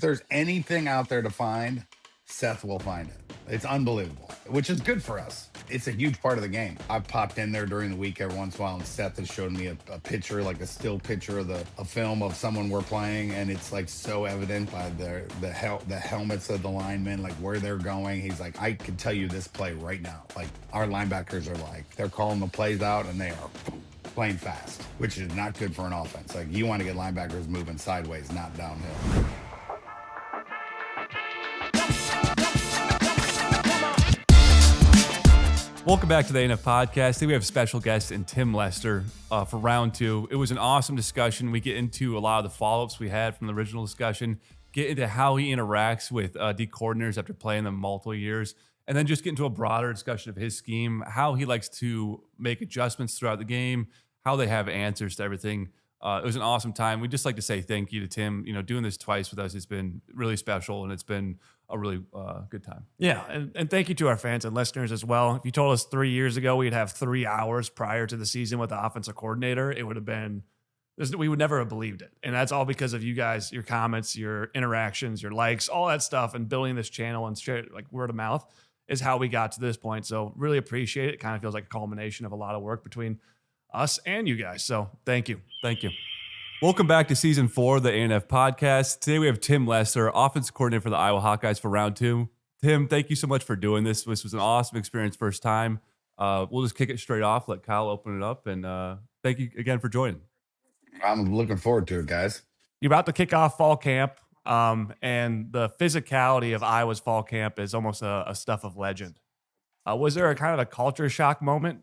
there's anything out there to find, Seth will find it. It's unbelievable, which is good for us. It's a huge part of the game. I've popped in there during the week every once in a while, and Seth has showed me a picture, like a still picture of a film of someone we're playing, and it's like so evident by the helmets of the linemen, like where they're going. He's like, I can tell you this play right now. Like our linebackers are like, they're calling the plays out, and they are playing fast, which is not good for an offense. Like you want to get linebackers moving sideways, not downhill. Welcome back to the ANF Podcast. Today we have special guest in Tim Lester for round two. It was an awesome discussion. We get into a lot of the follow-ups we had from the original discussion, get into how he interacts with D coordinators after playing them multiple years, and then just get into a broader discussion of his scheme, how he likes to make adjustments throughout the game, how they have answers to everything. It was an awesome time. We'd just like to say thank you to Tim. You know, doing this twice with us has been really special, and it's been a really good time. Yeah, and thank you to our fans and listeners as well. If you told us 3 years ago we'd have 3 hours prior to the season with the offensive coordinator, it would have been, we would never have believed it. And that's all because of you guys, your comments, your interactions, your likes, all that stuff, and building this channel and straight, like word of mouth is how we got to this point. So really appreciate it. It kind of feels like a culmination of a lot of work between us and you guys. So thank you. Thank you. Welcome back to Season 4 of the ANF Podcast. Today we have Tim Lester, offensive coordinator for the Iowa Hawkeyes for round two. Tim, thank you so much for doing this. This was an awesome experience first time. We'll just kick it straight off, let Kyle open it up, and thank you again for joining. I'm looking forward to it, guys. You're about to kick off fall camp, and the physicality of Iowa's fall camp is almost a stuff of legend. Was there a kind of a culture shock moment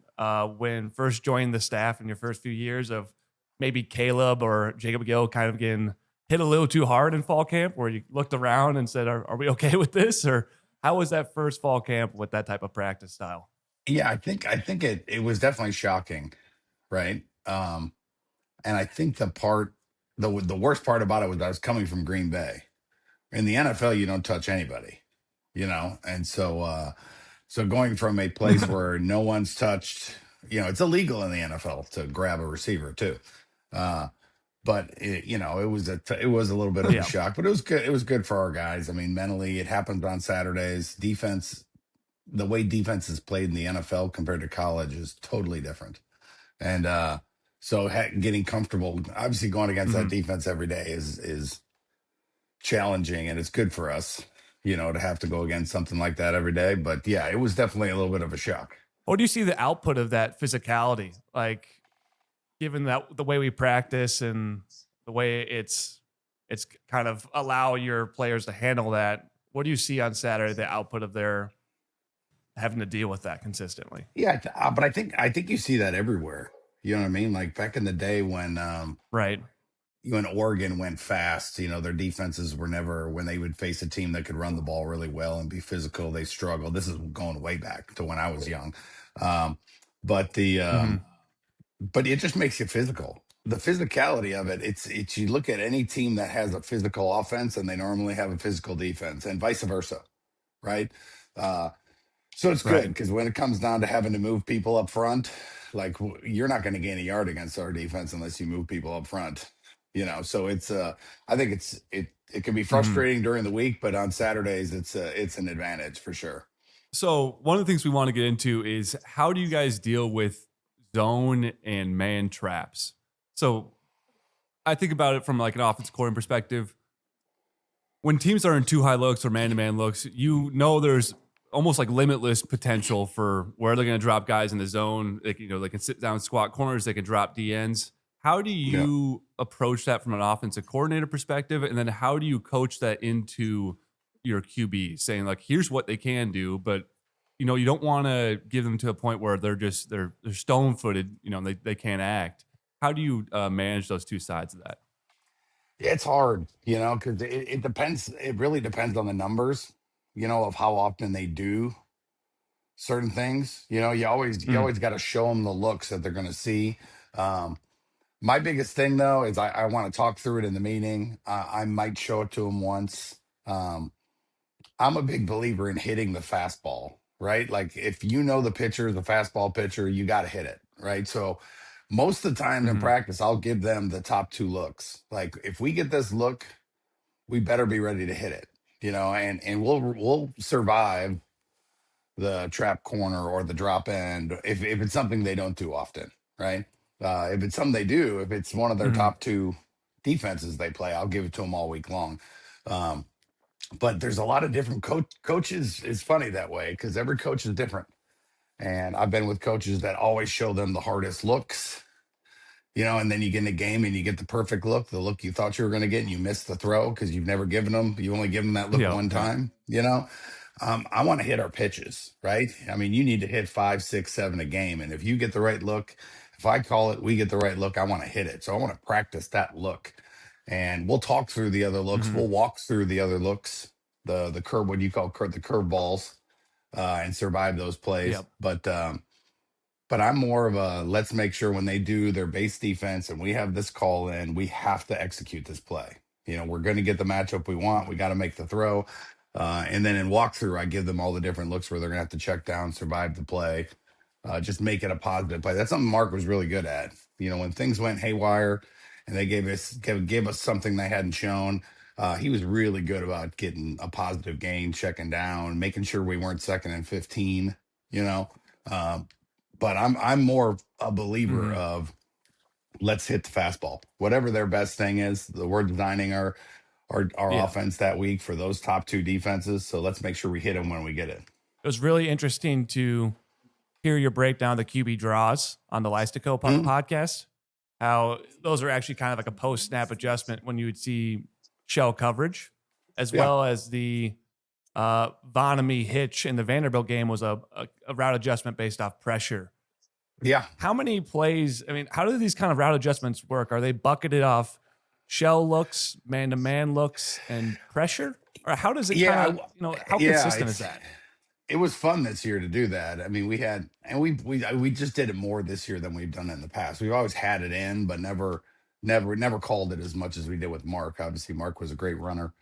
when first joining the staff in your first few years of maybe Caleb or Jacob Gill kind of getting hit a little too hard in fall camp, where you looked around and said, are we okay with this? Or how was that first fall camp with that type of practice style? Yeah, I think it was definitely shocking, right? And I think the worst part about it was I was coming from Green Bay. In the NFL, you don't touch anybody, you know? And so going from a place where no one's touched, you know, it's illegal in the NFL to grab a receiver too. But it was a little bit of a shock, but it was good. It was good for our guys. I mean, mentally, it happens on Saturdays. Defense, the way defense is played in the NFL compared to college is totally different. And so getting comfortable, obviously going against that defense every day is challenging, and it's good for us, you know, to have to go against something like that every day. But yeah, it was definitely a little bit of a shock. What do you see the output of that physicality? Like, given that the way we practice and the way it's kind of allow your players to handle that, what do you see on Saturday, the output of their having to deal with that consistently? Yeah, but I think you see that everywhere. You know what I mean? Like back in the day when right. When Oregon went fast, you know, their defenses were never, when they would face a team that could run the ball really well and be physical, they struggled. This is going way back to when I was young. But it just makes you physical. The physicality of it, it's you look at any team that has a physical offense and they normally have a physical defense, and vice versa, right? So it's good because when it comes down to having to move people up front, like you're not going to gain a yard against our defense unless you move people up front, you know. So it's I think it can be frustrating during the week, but on Saturdays it's an advantage for sure. So one of the things we want to get into is how do you guys deal with zone and man traps? So I think about it from like an offensive coordinator perspective. When teams are in too high looks or man-to-man looks, you know there's almost like limitless potential for where they're going to drop guys in the zone. They can sit down, squat corners. They can drop DNs. How do you approach that from an offensive coordinator perspective? And then how do you coach that into your QB, saying like, here's what they can do, but you know, you don't want to give them to a point where they're stone footed, you know, they can't act. How do you manage those two sides of that? It's hard, you know, because it depends. It really depends on the numbers, you know, of how often they do certain things. You know, you always got to show them the looks that they're going to see. My biggest thing though is I want to talk through it in the meeting. I might show it to them once. I'm a big believer in hitting the fastball, right? Like if you know the pitcher, the fastball pitcher, you got to hit it, right? So most of the time in practice, I'll give them the top two looks. Like if we get this look we better be ready to hit it, and we'll survive the trap corner or the drop end if it's something they don't do often, right? If it's something they do, if it's one of their Mhm. top two defenses they play, I'll give it to them all week long. Um, but there's a lot of different coaches. It's funny that way because every coach is different. And I've been with coaches that always show them the hardest looks, and then you get in a game and you get the perfect look, the look you thought you were going to get, and you miss the throw because you've never given them, you only give them that look Yeah. one time. I want to hit our pitches, right? I mean, you need to hit 5, 6, 7 a game. And if you get the right look, if I call it, we get the right look, I want to hit it. So I want to practice that look. And we'll talk through the other looks. Mhm. We'll walk through the other looks, the curve, what you call the curve balls, and survive those plays. Yep. But I'm more of a let's make sure when they do their base defense and we have this call in, we have to execute this play. We're going to get the matchup we want. We got to make the throw. And then in walkthrough, I give them all the different looks where they're going to have to check down, survive the play, just make it a positive play. That's something Mark was really good at. When things went haywire and they gave us something they hadn't shown, he was really good about getting a positive gain, checking down, making sure we weren't 2nd and 15. Um, but I'm more a believer Mhm. of let's hit the fastball. Whatever their best thing is, we're designing our Yeah. offense that week for those top two defenses. So let's make sure we hit them when we get it. It was really interesting to hear your breakdown of the QB draws on the Lystico podcast. How those are actually kind of like a post snap adjustment when you would see shell coverage, as Yeah. well as the Vonamy hitch in the Vanderbilt game was a route adjustment based off pressure. Yeah. How many plays? I mean, how do these kind of route adjustments work? Are they bucketed off shell looks, man-to-man looks, and pressure? Or how does it kind of, how consistent is that? It was fun this year to do that. I mean, we just did it more this year than we've done in the past. We've always had it in, but never called it as much as we did with Mark. Obviously, Mark was a great runner.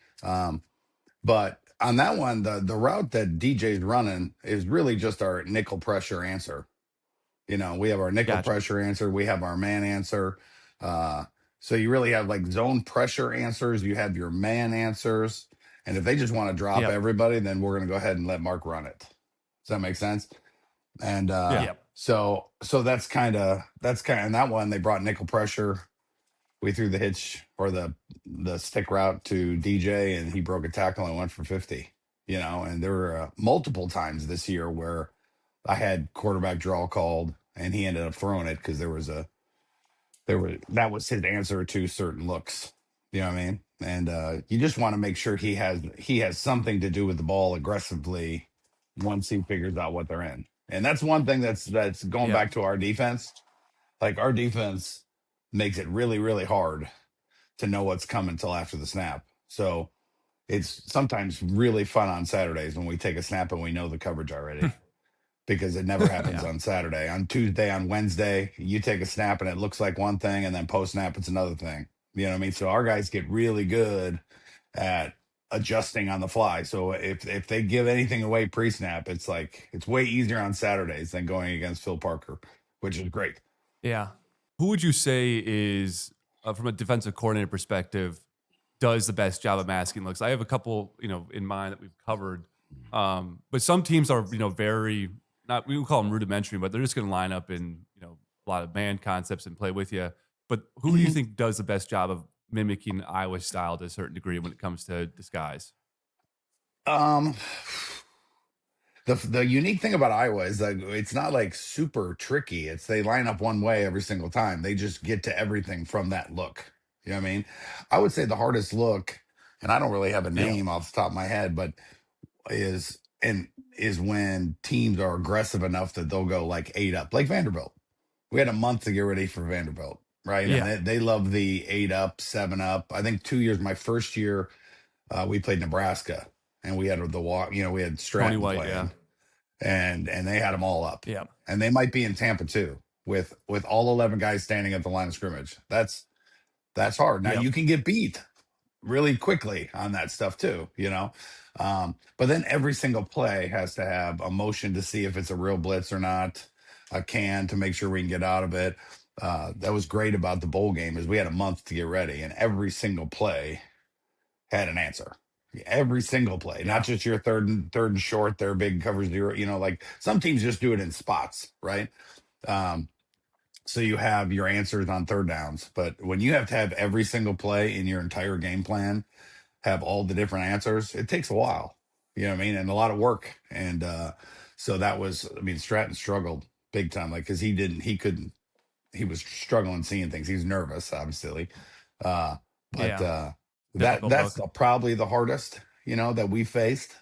But on that one, the route that DJ's running is really just our nickel pressure answer. We have our nickel Gotcha. pressure answer. We have our man answer. So you really have like zone pressure answers. You have your man answers. And if they just want to drop Yep. everybody, then we're going to go ahead and let Mark run it. Does that make sense? And Yep. so that's kind of and that one they brought nickel pressure. We threw the hitch or the stick route to DJ and he broke a tackle and went for 50. And there were multiple times this year where I had quarterback draw called and he ended up throwing it because that was his answer to certain looks. You know what I mean? And you just want to make sure he has something to do with the ball aggressively once he figures out what they're in. And that's one thing that's going back to our defense. Like our defense makes it really, really hard to know what's coming till after the snap. So it's sometimes really fun on Saturdays when we take a snap and we know the coverage already. Because it never happens on Saturday. On Tuesday, on Wednesday, you take a snap and it looks like one thing, and then post snap, it's another thing. You know what I mean? So our guys get really good at adjusting on the fly. So if they give anything away pre snap, it's way easier on Saturdays than going against Phil Parker, which is great. Yeah. Who would you say is, from a defensive coordinator perspective, does the best job of masking looks? I have a couple, in mind that we've covered. But some teams are, very, we would call them rudimentary, but they're just going to line up in, a lot of man concepts and play with you. But who do you think does the best job of mimicking Iowa style to a certain degree when it comes to disguise? The unique thing about Iowa is that it's not like super tricky. It's they line up one way every single time. They just get to everything from that look. You know what I mean? I would say the hardest look, and I don't really have a name off the top of my head, but is when teams are aggressive enough that they'll go like 8 up, like Vanderbilt. We had a month to get ready for Vanderbilt, right? Yeah. And they love the 8 up, 7 up. I think 2 years, my first year, we played Nebraska and we had the walk, we had Stratton White, playing, and they had them all up. Yeah. And they might be in Tampa too, with all 11 guys standing at the line of scrimmage. That's hard. Now you can get beat really quickly on that stuff too, but then every single play has to have a motion to see if it's a real blitz or not, a can to make sure we can get out of it. That was great about the bowl game is we had a month to get ready and every single play had an answer. Every single play, Yeah. not just your third and short, their big cover zero. Like some teams just do it in spots, right? So you have your answers on third downs, but when you have to have every single play in your entire game plan, have all the different answers, it takes a while. You know what I mean? And a lot of work. And so that was, Stratton struggled big time, like, because he was struggling seeing things. He's nervous, obviously. But that's probably the hardest, that we faced.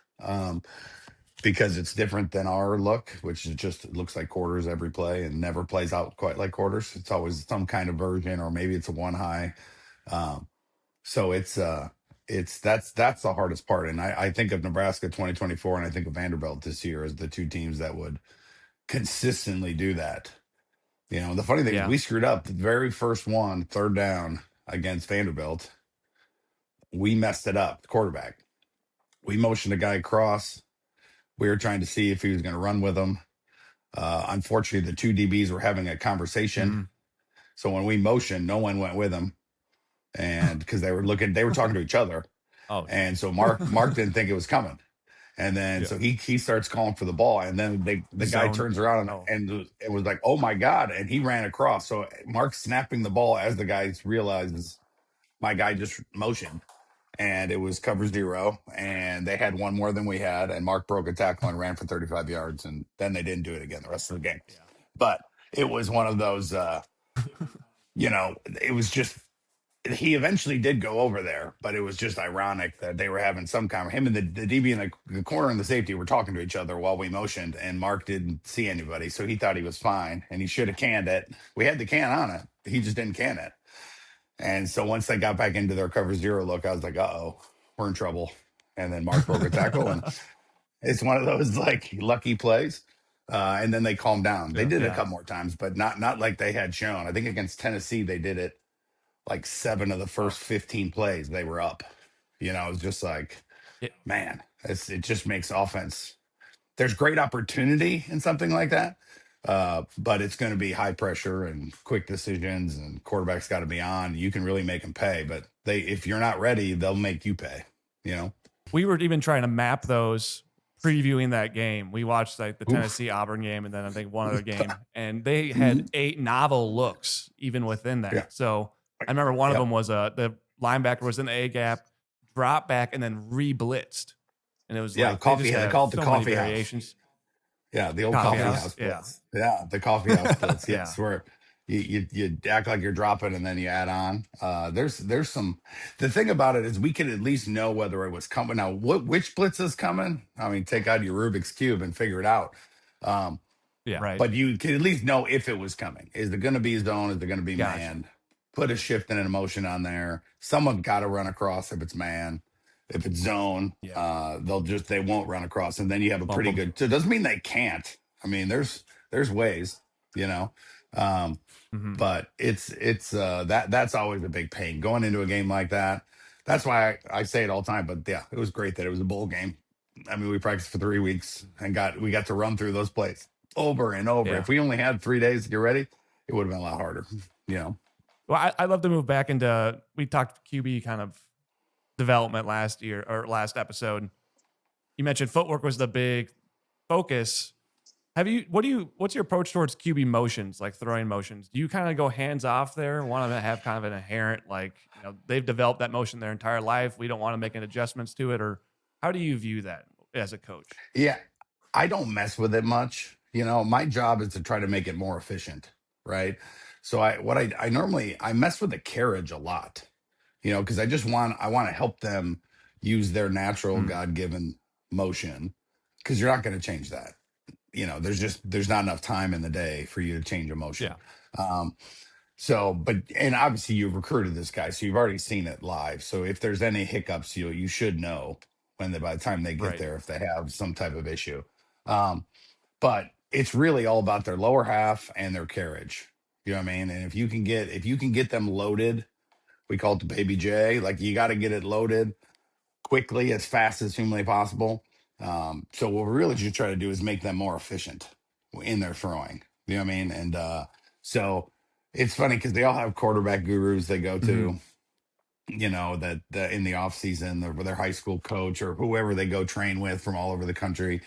Because it's different than our look, which is just looks like quarters every play and never plays out quite like quarters. It's always some kind of version, or maybe it's a one high. So that's the hardest part. And I think of Nebraska 2024 and I think of Vanderbilt this year as the two teams that would consistently do that. The funny thing is we screwed up the very first one, third down against Vanderbilt. We messed it up, the quarterback. We motioned a guy across. We were trying to see if he was going to run with them. Unfortunately, the two DBs were having a conversation. Mm-hmm. So when we motioned, no one went with them. And because they were talking to each other. Oh, and so Mark didn't think it was coming. And then so he starts calling for the ball. And then the guy turns around and it was like, oh my God. And he ran across. So Mark's snapping the ball as the guy realizes my guy just motioned. And it was cover zero, and they had one more than we had, and Mark broke a tackle and ran for 35 yards, and then they didn't do it again the rest of the game. Yeah. But it was one of those, it was just, he eventually did go over there, but it was just ironic that they were having some him and the DB and the corner and the safety were talking to each other while we motioned, and Mark didn't see anybody, so he thought he was fine, and he should have canned it. We had the can on it. He just didn't can it. And so once they got back into their cover zero look, I was like, uh-oh, we're in trouble. And then Mark broke a tackle, and it's one of those like lucky plays. And then they calmed down. They did it a couple more times, but not like they had shown. I think against Tennessee, they did it like 7 of the first 15 plays. They were up. It was just like, man, it just makes offense. There's great opportunity in something like that. But it's going to be high pressure and quick decisions, and quarterback's got to be on. You can really make them pay, but if you're not ready, they'll make you pay. We were even trying to map those previewing that game. We watched like the Tennessee Auburn game, and then I think one other game, and they had 8 novel looks even within that. Yeah. So I remember one of them was the linebacker was in the A gap, dropped back, and then re-blitzed, and it was like coffee. They called it the coffee variations. Yeah, the old coffee house blitz. Yeah, the coffee house blitz. Yes, where you act like you're dropping and then you add on. There's some. The thing about it is we could at least know whether it was coming. Now, which blitz is coming? Take out your Rubik's Cube and figure it out. Right. But you can at least know if it was coming. Is it going to be zone? Is it going to be man? Put a shift and an emotion on there. Someone got to run across if it's man. If it's zone, they won't run across, and then you have a pretty good. So it doesn't mean they can't. There's ways, but it's that's always a big pain going into a game like that. That's why I say it all the time. But yeah, it was great that it was a bowl game. We practiced for 3 weeks and we got to run through those plays over and over. Yeah. If we only had 3 days to get ready, it would have been a lot harder. Well, I'd love to move back into. We talked QB kind of development last episode. You mentioned footwork was the big focus. What's your approach towards QB motions, like throwing motions? Do you kind of go hands off there? Want to have kind of an inherent, they've developed that motion their entire life. We don't want to make any adjustments to it, or how do you view that as a coach? Yeah, I don't mess with it much. My job is to try to make it more efficient, right? So I mess with the carriage a lot. Because I want to help them use their natural God-given motion, because you're not going to change that. There's not enough time in the day for you to change a motion. Yeah. And obviously you've recruited this guy, so you've already seen it live. So if there's any hiccups, you should know by the time they get there, if they have some type of issue. But it's really all about their lower half and their carriage. You know what I mean? And if you can get them loaded, we call it the baby J. You got to get it loaded quickly, as fast as humanly possible. So what we really should try to do is make them more efficient in their throwing. You know what I mean? And so it's funny because they all have quarterback gurus they go to. that in the off season, their high school coach or whoever they go train with from all over the country.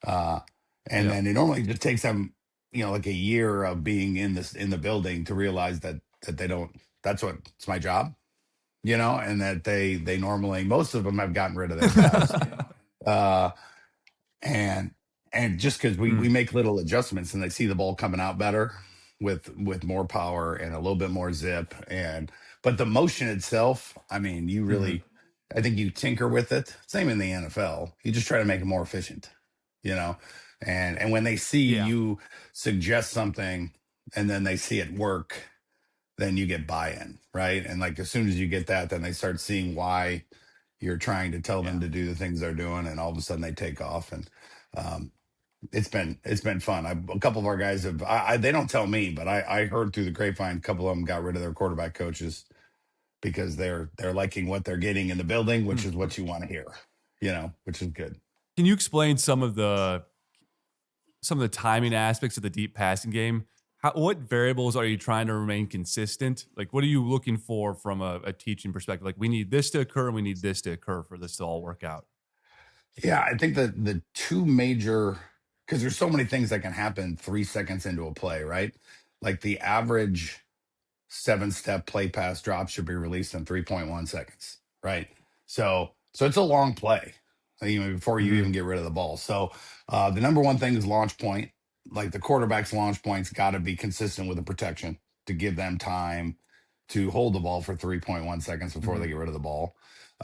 Uh, and Yeah. then it normally just takes them, like a year of being in the building to realize that they don't, it's my job, and that they normally, most of them have gotten rid of their pads. uh, and just because we make little adjustments and they see the ball coming out better with more power and a little bit more zip, but the motion itself, I mean, you really, I think you tinker with it. Same in the NFL, you just try to make it more efficient, and when they see you suggest something and then they see it work, then you get buy-in, right? And like as soon as you get that, then they start seeing why you're trying to tell them to do the things they're doing, and all of a sudden they take off. And it's been fun. A couple of our guys have, they don't tell me, but I heard through the grapevine, a couple of them got rid of their quarterback coaches because they're liking what they're getting in the building, which is what you want to hear, which is good. Can you explain some of the timing aspects of the deep passing game? What variables are you trying to remain consistent? Like, what are you looking for from a teaching perspective? Like, we need this to occur and we need this to occur for this to all work out. Yeah, I think that the two major, because there's so many things that can happen 3 seconds into a play, right? Like the average 7-step play pass drop should be released in 3.1 seconds, right? So it's a long play, before you even get rid of the ball. So the number one thing is launch point. Like the quarterback's launch point's got to be consistent with the protection to give them time to hold the ball for 3.1 seconds before they get rid of the ball.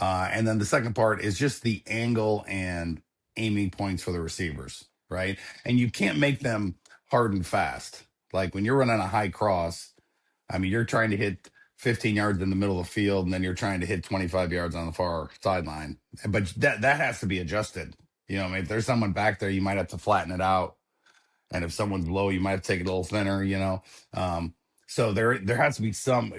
And then the second part is just the angle and aiming points for the receivers, right? And you can't make them hard and fast. Like when you're running a high cross, I mean, you're trying to hit 15 yards in the middle of the field, and then you're trying to hit 25 yards on the far sideline. But that has to be adjusted. I mean, if there's someone back there, you might have to flatten it out. And if someone's low, you might have to take it a little thinner, So there has to be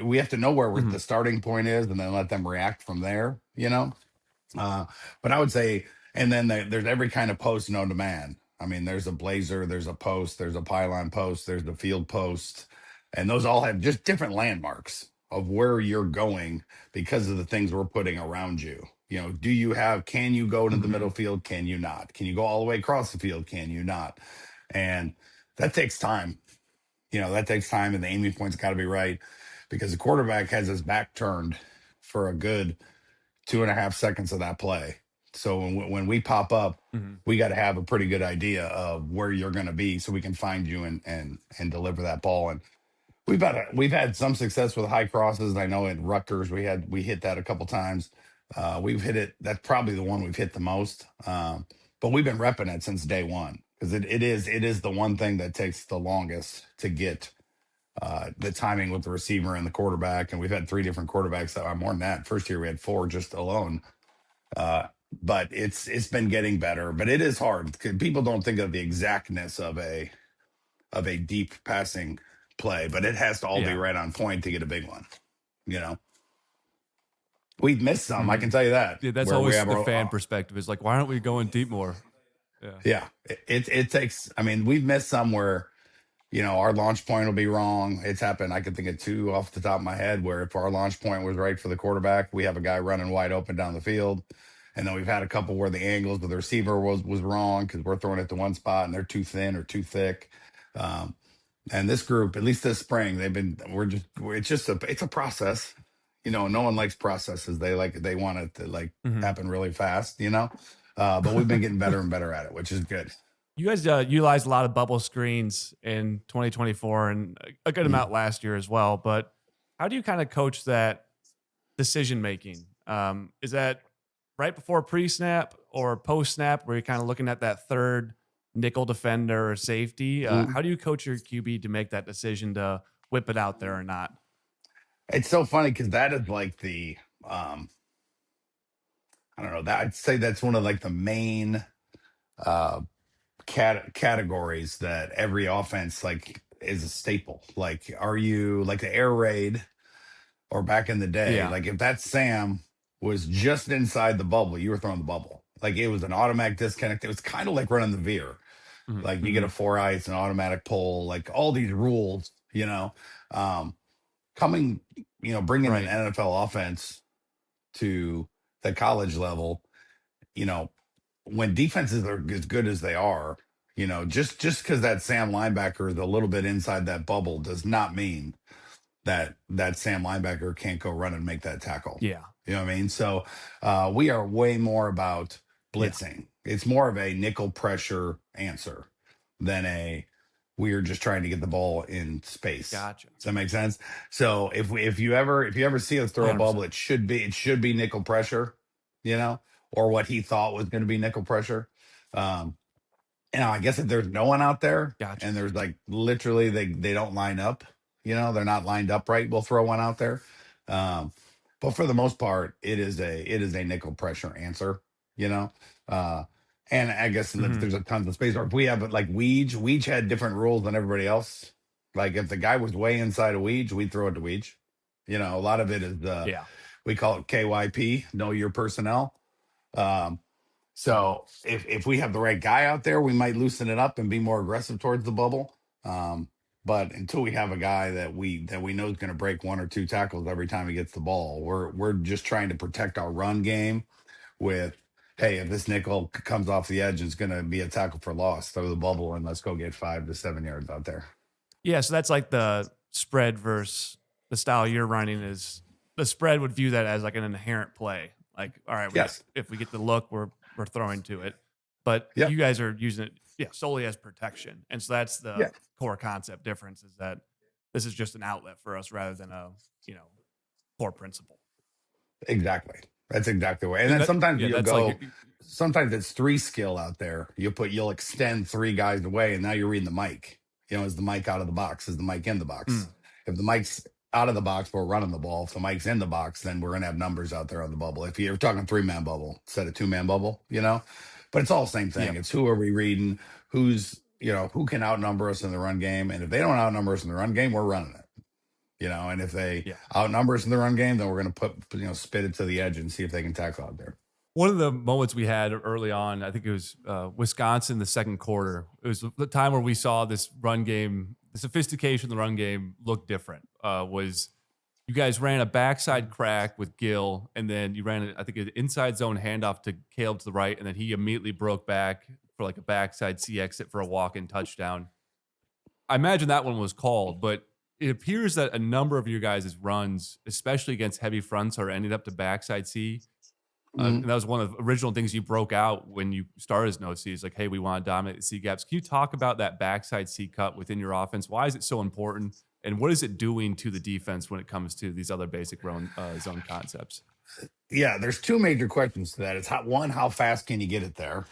we have to know where the starting point is and then let them react from there, But I would say, and then there's every kind of post known to man. I mean, there's a blazer, there's a post, there's a pylon post, there's the field post. And those all have just different landmarks of where you're going because of the things we're putting around you. Can you go to the middle field? Can you not? Can you go all the way across the field? Can you not? And that takes time. That takes time, and the aiming point's got to be right because the quarterback has his back turned for a good 2.5 seconds of that play. So when we pop up, we got to have a pretty good idea of where you're going to be so we can find you and deliver that ball. And we've had some success with high crosses. I know at Rutgers we hit that a couple times. We've hit it. That's probably the one we've hit the most. But we've been repping it since day one because it is the one thing that takes the longest to get the timing with the receiver and the quarterback. And we've had 3 different quarterbacks that are more than that. First year we had 4 just alone. But it's been getting better. But it is hard because people don't think of the exactness of a deep passing play, but it has to all be right on point to get a big one. We've missed some. I can tell you that. Yeah, that's always the fan perspective. Is like, why aren't we going deep more? Yeah. It takes. I mean, we've missed some where, our launch point will be wrong. It's happened. I can think of 2 off the top of my head where if our launch point was right for the quarterback, we have a guy running wide open down the field. And then we've had a couple where the angles with the receiver was wrong because we're throwing it to one spot and they're too thin or too thick. And this group, at least this spring, it's a process. No one likes processes. They want it to happen really fast, but we've been getting better and better at it, which is good. You guys utilized a lot of bubble screens in 2024 and a good amount last year as well. But how do you kind of coach that decision making? Is that right before pre-snap or post-snap where you're kind of looking at that third nickel defender or safety? How do you coach your QB to make that decision to whip it out there or not? It's so funny because that is like the, I don't know, that I'd say that's one of like the main categories that every offense is a staple. Like, are you like the air raid or back in the day? Like if that Sam was just inside the bubble, you were throwing the bubble. Like it was an automatic disconnect. It was kind of like running the veer. Like you get a 4-eye, it's an automatic pull, like all these rules, bringing an NFL offense to the college level, when defenses are as good as they are, just because that Sam linebacker is a little bit inside that bubble does not mean that Sam linebacker can't go run and make that tackle. Yeah. You know what I mean? So we are way more about blitzing. It's more of a nickel pressure answer than we are just trying to get the ball in space. Gotcha. Does that make sense? So if you ever see us throw 100%. a bubble, it should be nickel pressure, or what he thought was going to be nickel pressure. I guess if there's no one out there, Gotcha. and there's like literally they don't line up, they're not lined up right, we'll throw one out there. But for the most part, it is a nickel pressure answer, and I guess if there's a ton of space, or if we have like Weege had different rules than everybody else. Like if the guy was way inside of Weege, we'd throw it to Weege. A lot of it is we call it KYP, know your personnel. So if we have the right guy out there, we might loosen it up and be more aggressive towards the bubble. But until we have a guy that we know is going to break one or two tackles every time he gets the ball, we're just trying to protect our run game with, hey, if this nickel comes off the edge, it's going to be a tackle for loss. Throw the bubble and let's go get 5 to 7 yards out there. Yeah, so that's like the spread versus the style you're running. Is the spread would view that as like an inherent play. Like, all right, if we get the look, we're throwing to it. But you guys are using it solely as protection. And so that's the core concept difference, is that this is just an outlet for us rather than a, core principle. Exactly. That's exactly right. And then sometimes you'll go, sometimes it's 3 skill out there. You'll extend 3 guys away, and now you're reading the mic. Is the mic out of the box? Is the mic in the box? If the mic's out of the box, we're running the ball. If the mic's in the box, then we're going to have numbers out there on the bubble. If you're talking 3-man bubble instead of 2-man bubble, but it's all the same thing. It's who are we reading? Who's, who can outnumber us in the run game? And if they don't outnumber us in the run game, we're running it. And if they outnumber us in the run game, then we're going to spit it to the edge and see if they can tackle out there. One of the moments we had early on, I think it was Wisconsin, the second quarter. It was the time where we saw this run game, the sophistication of the run game look different. Was you guys ran a backside crack with Gill, and then you ran, I think, an inside zone handoff to Caleb to the right, and then he immediately broke back for like a backside C exit for a walk-in touchdown. I imagine that one was called, but it appears that a number of your guys' runs, especially against heavy fronts, are ended up to backside C. And that was one of the original things you broke out when you started as no C. It's like, hey, we want to dominate the C gaps. Can you talk about that backside C cut within your offense? Why is it so important? And what is it doing to the defense when it comes to these other basic zone concepts? Yeah, there's 2 major questions to that. It's how fast can you get it there?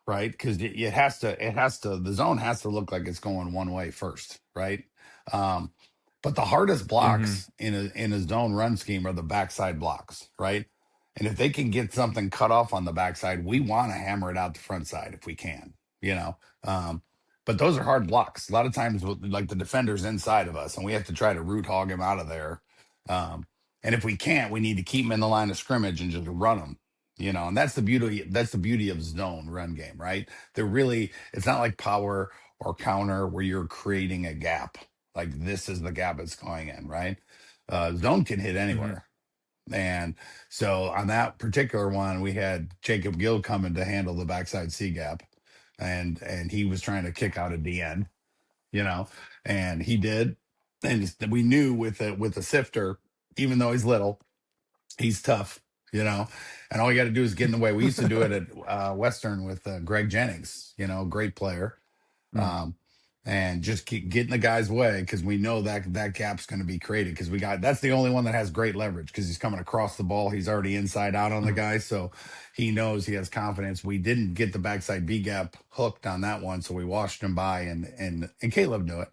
Right? Because it has to, the zone has to look like it's going one way first, right? But the hardest blocks in a zone run scheme are the backside blocks, right? And if they can get something cut off on the backside, we want to hammer it out the front side if we can, but those are hard blocks. A lot of times, like the defender's inside of us, and we have to try to root hog him out of there. And if we can't, we need to keep him in the line of scrimmage and just run him, and that's the beauty of zone run game, right? It's not like power or counter where you're creating a gap. Like this is the gap it's going in, right? Zone can hit anywhere. And so on that particular one, we had Jacob Gill coming to handle the backside C gap, and he was trying to kick out a DN, and he did. And we knew with a sifter, even though he's little, he's tough, and all you got to do is get in the way. We used to do it at Western with Greg Jennings, great player. And just keep getting the guy's way, because we know that gap's going to be created, because that's the only one that has great leverage, because he's coming across the ball. He's already inside out on the guy, so he knows, he has confidence. We didn't get the backside B gap hooked on that one, so we washed him by, and Caleb knew it.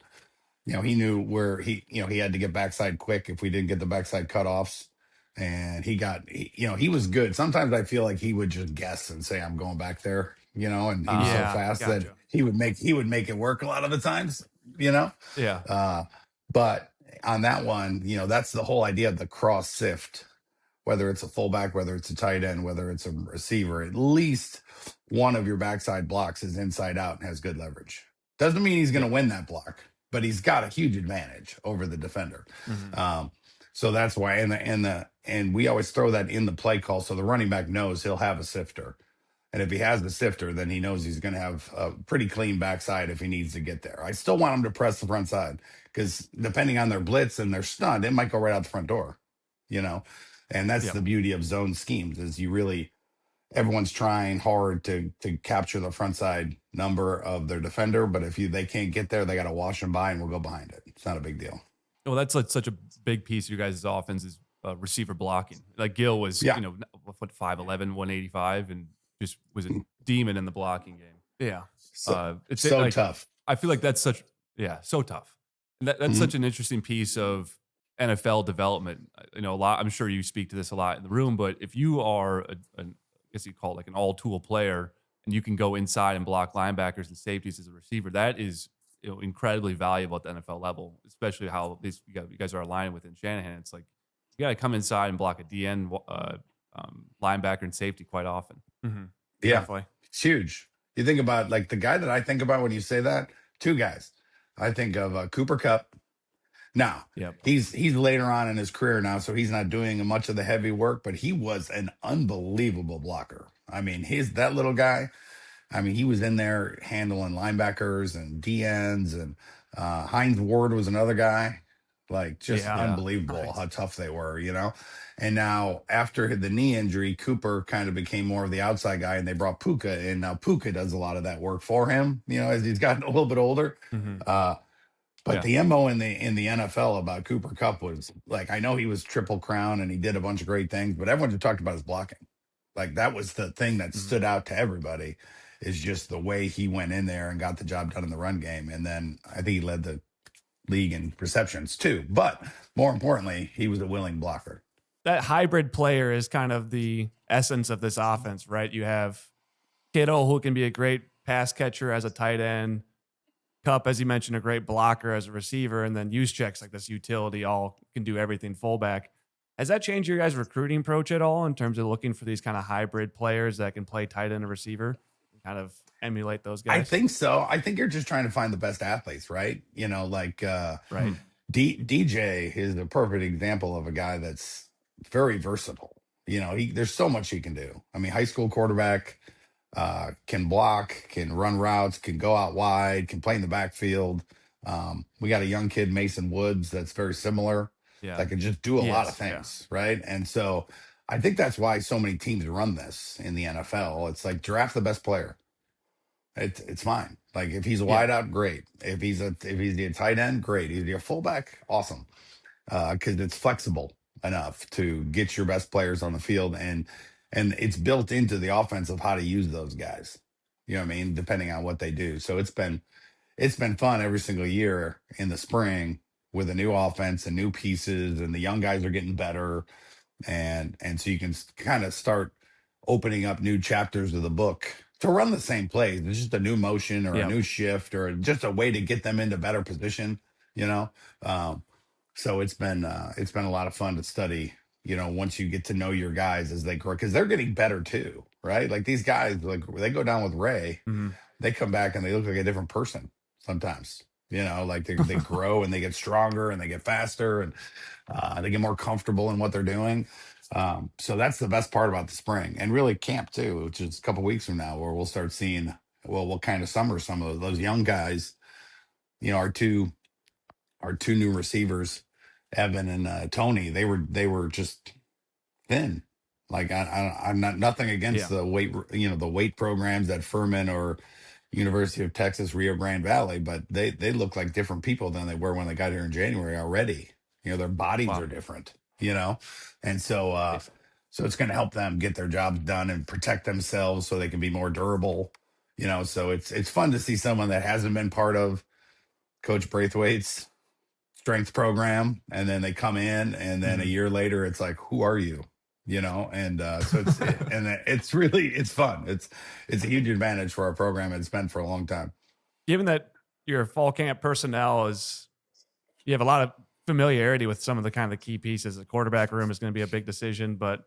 He knew where he had to get backside quick if we didn't get the backside cutoffs. And he was good. Sometimes I feel like he would just guess and say, I'm going back there, and he was so fast that he would make it work a lot of the times, but on that one, that's the whole idea of the cross sift, whether it's a fullback, whether it's a tight end, whether it's a receiver, at least one of your backside blocks is inside out and has good leverage. Doesn't mean he's going to win that block, but he's got a huge advantage over the defender. So that's why, and we always throw that in the play call, so the running back knows he'll have a sifter, and if he has the sifter, then he knows he's going to have a pretty clean backside if he needs to get there. I still want him to press the front side because depending on their blitz and their stunt, it might go right out the front door, you know, and that's the beauty of zone schemes is everyone's trying hard to capture the front side number of their defender, but if they can't get there, they got to wash them by and we'll go behind it. It's not a big deal. Well, that's like such a big piece of your guys' offense is receiver blocking. Like Gil was, 5'11", 185, and just was a demon in the blocking game. Yeah. It's so like, tough. I feel like that's so tough. And that's such an interesting piece of NFL development. You know, a lot. I'm sure you speak to this a lot in the room, but if you are I guess you call it like an all-tool player, and you can go inside and block linebackers and safeties as a receiver, that is incredibly valuable at the NFL level, especially how you guys are aligned within Shanahan. It's like you got to come inside and block a DN linebacker and safety quite often. Mm-hmm. Yeah, definitely. It's huge. You think about like the guy that I think about when you say that, two guys. I think of Cooper Kupp. Now, he's later on in his career now, so he's not doing much of the heavy work, but he was an unbelievable blocker. I mean, that little guy, I mean, he was in there handling linebackers and DNs, and Hines Ward was another guy. Like, just unbelievable how tough they were, you know? And now, after the knee injury, Cooper kind of became more of the outside guy, and they brought Puka in. Now, Puka does a lot of that work for him, you know, as he's gotten a little bit older. Mm-hmm. But the MO in the NFL about Cooper Kupp was like, I know he was Triple Crown and he did a bunch of great things, but everyone just talked about his blocking. Like that was the thing that stood out to everybody, is just the way he went in there and got the job done in the run game. And then I think he led the league in receptions too. But more importantly, he was a willing blocker. That hybrid player is kind of the essence of this offense, right? You have Kittle, who can be a great pass catcher as a tight end. Kupp, as you mentioned, a great blocker as a receiver, and then Juszczyk's like this utility, all can do everything fullback. Has that changed your guys' recruiting approach at all in terms of looking for these kind of hybrid players that can play tight end and receiver and kind of emulate those guys? I think so. I think you're just trying to find the best athletes, right? You know, like DJ is a perfect example of a guy that's very versatile. You know, there's so much he can do. I mean, high school quarterback, can block, can run routes, can go out wide, can play in the backfield. We got a young kid, Mason Woods, that's very similar. That can just do a lot of things, right? And so I think that's why so many teams run this in the NFL. It's like draft the best player. It's fine. Like if he's a wide out, great. If he's a tight end, great. If he's a fullback, awesome. Because it's flexible enough to get your best players on the field, and it's built into the offense of how to use those guys. You know what I mean? Depending on what they do. So it's been fun every single year in the spring with a new offense and new pieces, and the young guys are getting better. And so you can kind of start opening up new chapters of the book to run the same plays. It's just a new motion or a new shift or just a way to get them into better position, you know? So it's been a lot of fun to study, you know, once you get to know your guys as they grow, because they're getting better too, right? Like these guys, like they go down with Ray, they come back and they look like a different person sometimes, you know, like they grow and they get stronger and they get faster and they get more comfortable in what they're doing. So that's the best part about the spring, and really camp too, which is a couple weeks from now, where we'll start seeing, well, what kind of summer some of those young guys, you know, our two new receivers, Evan and Tony, they were just thin. Like I'm not nothing against the weight, you know, the weight programs at Furman or University of Texas, Rio Grande Valley, but they look like different people than they were when they got here in January already. You know, their bodies are different, you know? And so, so it's going to help them get their jobs done and protect themselves so they can be more durable, you know? So it's fun to see someone that hasn't been part of Coach Braithwaite's strength program, and then they come in, and then a year later it's like, who are you? You know? And so it's fun. It's a huge advantage for our program. It's been for a long time. Given that your fall camp personnel you have a lot of familiarity with some of the kind of the key pieces. The quarterback room is going to be a big decision, but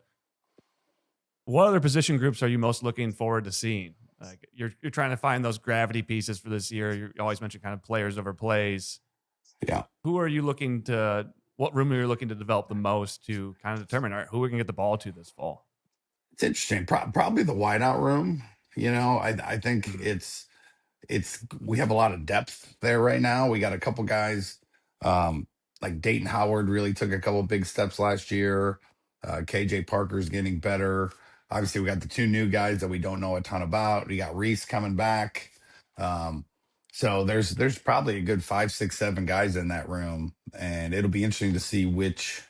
what other position groups are you most looking forward to seeing? Like you're trying to find those gravity pieces for this year. You always mention kind of players over plays. Yeah. Who are you looking to what room you're looking to develop the most to kind of determine, all right, who we can get the ball to this fall. It's interesting. Probably the wideout room. I think we have a lot of depth there right now. We got a couple guys, like Dayton Howard really took a couple big steps last year. KJ Parker's getting better. Obviously, we got the two new guys that we don't know a ton about. We got Reese coming back. So there's probably a good 5, 6, 7 guys in that room, and it'll be interesting to see which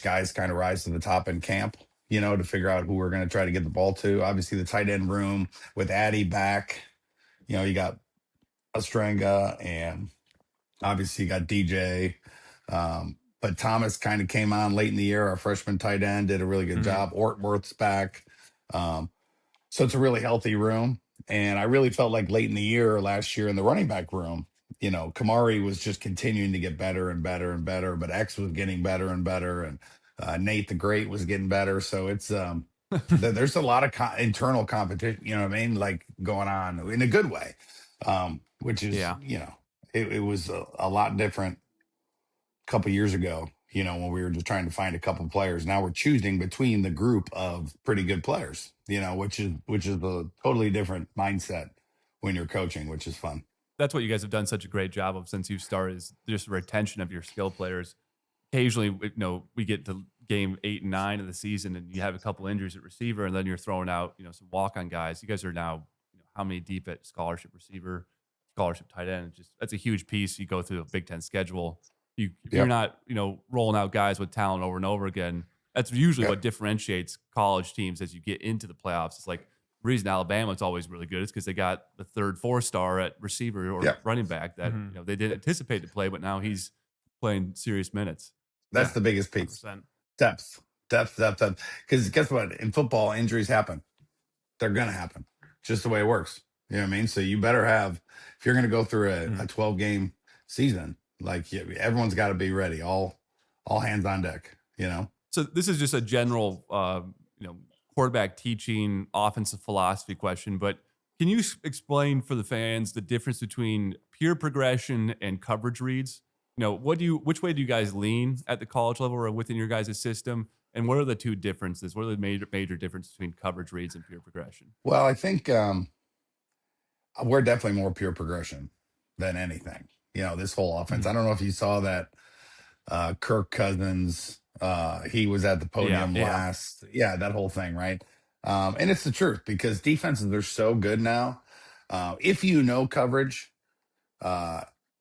guys kind of rise to the top in camp, to figure out who we're going to try to get the ball to. Obviously, the tight end room with Addy back, you got Ostrenga, and obviously you got DJ. But Thomas kind of came on late in the year. Our freshman tight end did a really good job. Ortworth's back. So it's a really healthy room. And I really felt like late in the year, last year in the running back room, Kamari was just continuing to get better and better and better, but X was getting better and better. And Nate the Great was getting better. So it's, there's a lot of internal competition, like going on in a good way, which is, it was a lot different a couple years ago, when we were just trying to find a couple players. Now we're choosing between the group of pretty good players, which is a totally different mindset when you're coaching, which is fun. That's what you guys have done such a great job of since you've started, is just retention of your skill players. Occasionally, we get to game 8 and 9 of the season and you have a couple injuries at receiver, and then you're throwing out, some walk-on guys. You guys are now, how many deep at scholarship receiver, scholarship tight end? That's a huge piece. You go through a Big Ten schedule. You're not, rolling out guys with talent over and over again. That's usually what differentiates college teams as you get into the playoffs. It's like the reason Alabama's always really good is because they got the 3rd, 4-star at receiver or running back that they didn't anticipate to play, but now he's playing serious minutes. That's the biggest piece. 100%. Depth. Because guess what? In football, injuries happen. They're going to happen. Just the way it works. You know what I mean? So you better have, if you're going to go through a 12-game season, like everyone's got to be ready. All hands on deck, So this is just a general, quarterback teaching offensive philosophy question, but can you explain for the fans the difference between pure progression and coverage reads? Which way do you guys lean at the college level or within your guys' system? And what are the two differences? What are the major differences between coverage reads and pure progression? Well, I think we're definitely more pure progression than anything. This whole offense. I don't know if you saw that Kirk Cousins, he was at the podium last. Yeah, that whole thing, right? And it's the truth because defenses are so good now. If you know coverage,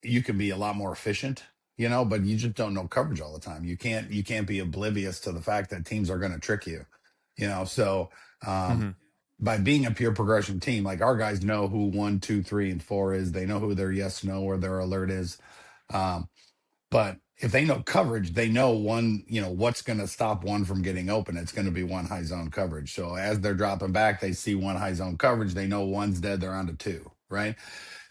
you can be a lot more efficient, but you just don't know coverage all the time. You can't be oblivious to the fact that teams are going to trick you, so by being a pure progression team, like our guys know who 1, 2, 3, and 4 is. They know who their yes, no, or their alert is. But if they know coverage, they know what's going to stop one from getting open. It's going to be one high zone coverage. So as they're dropping back, they see one high zone coverage. They know one's dead. They're on to 2, right?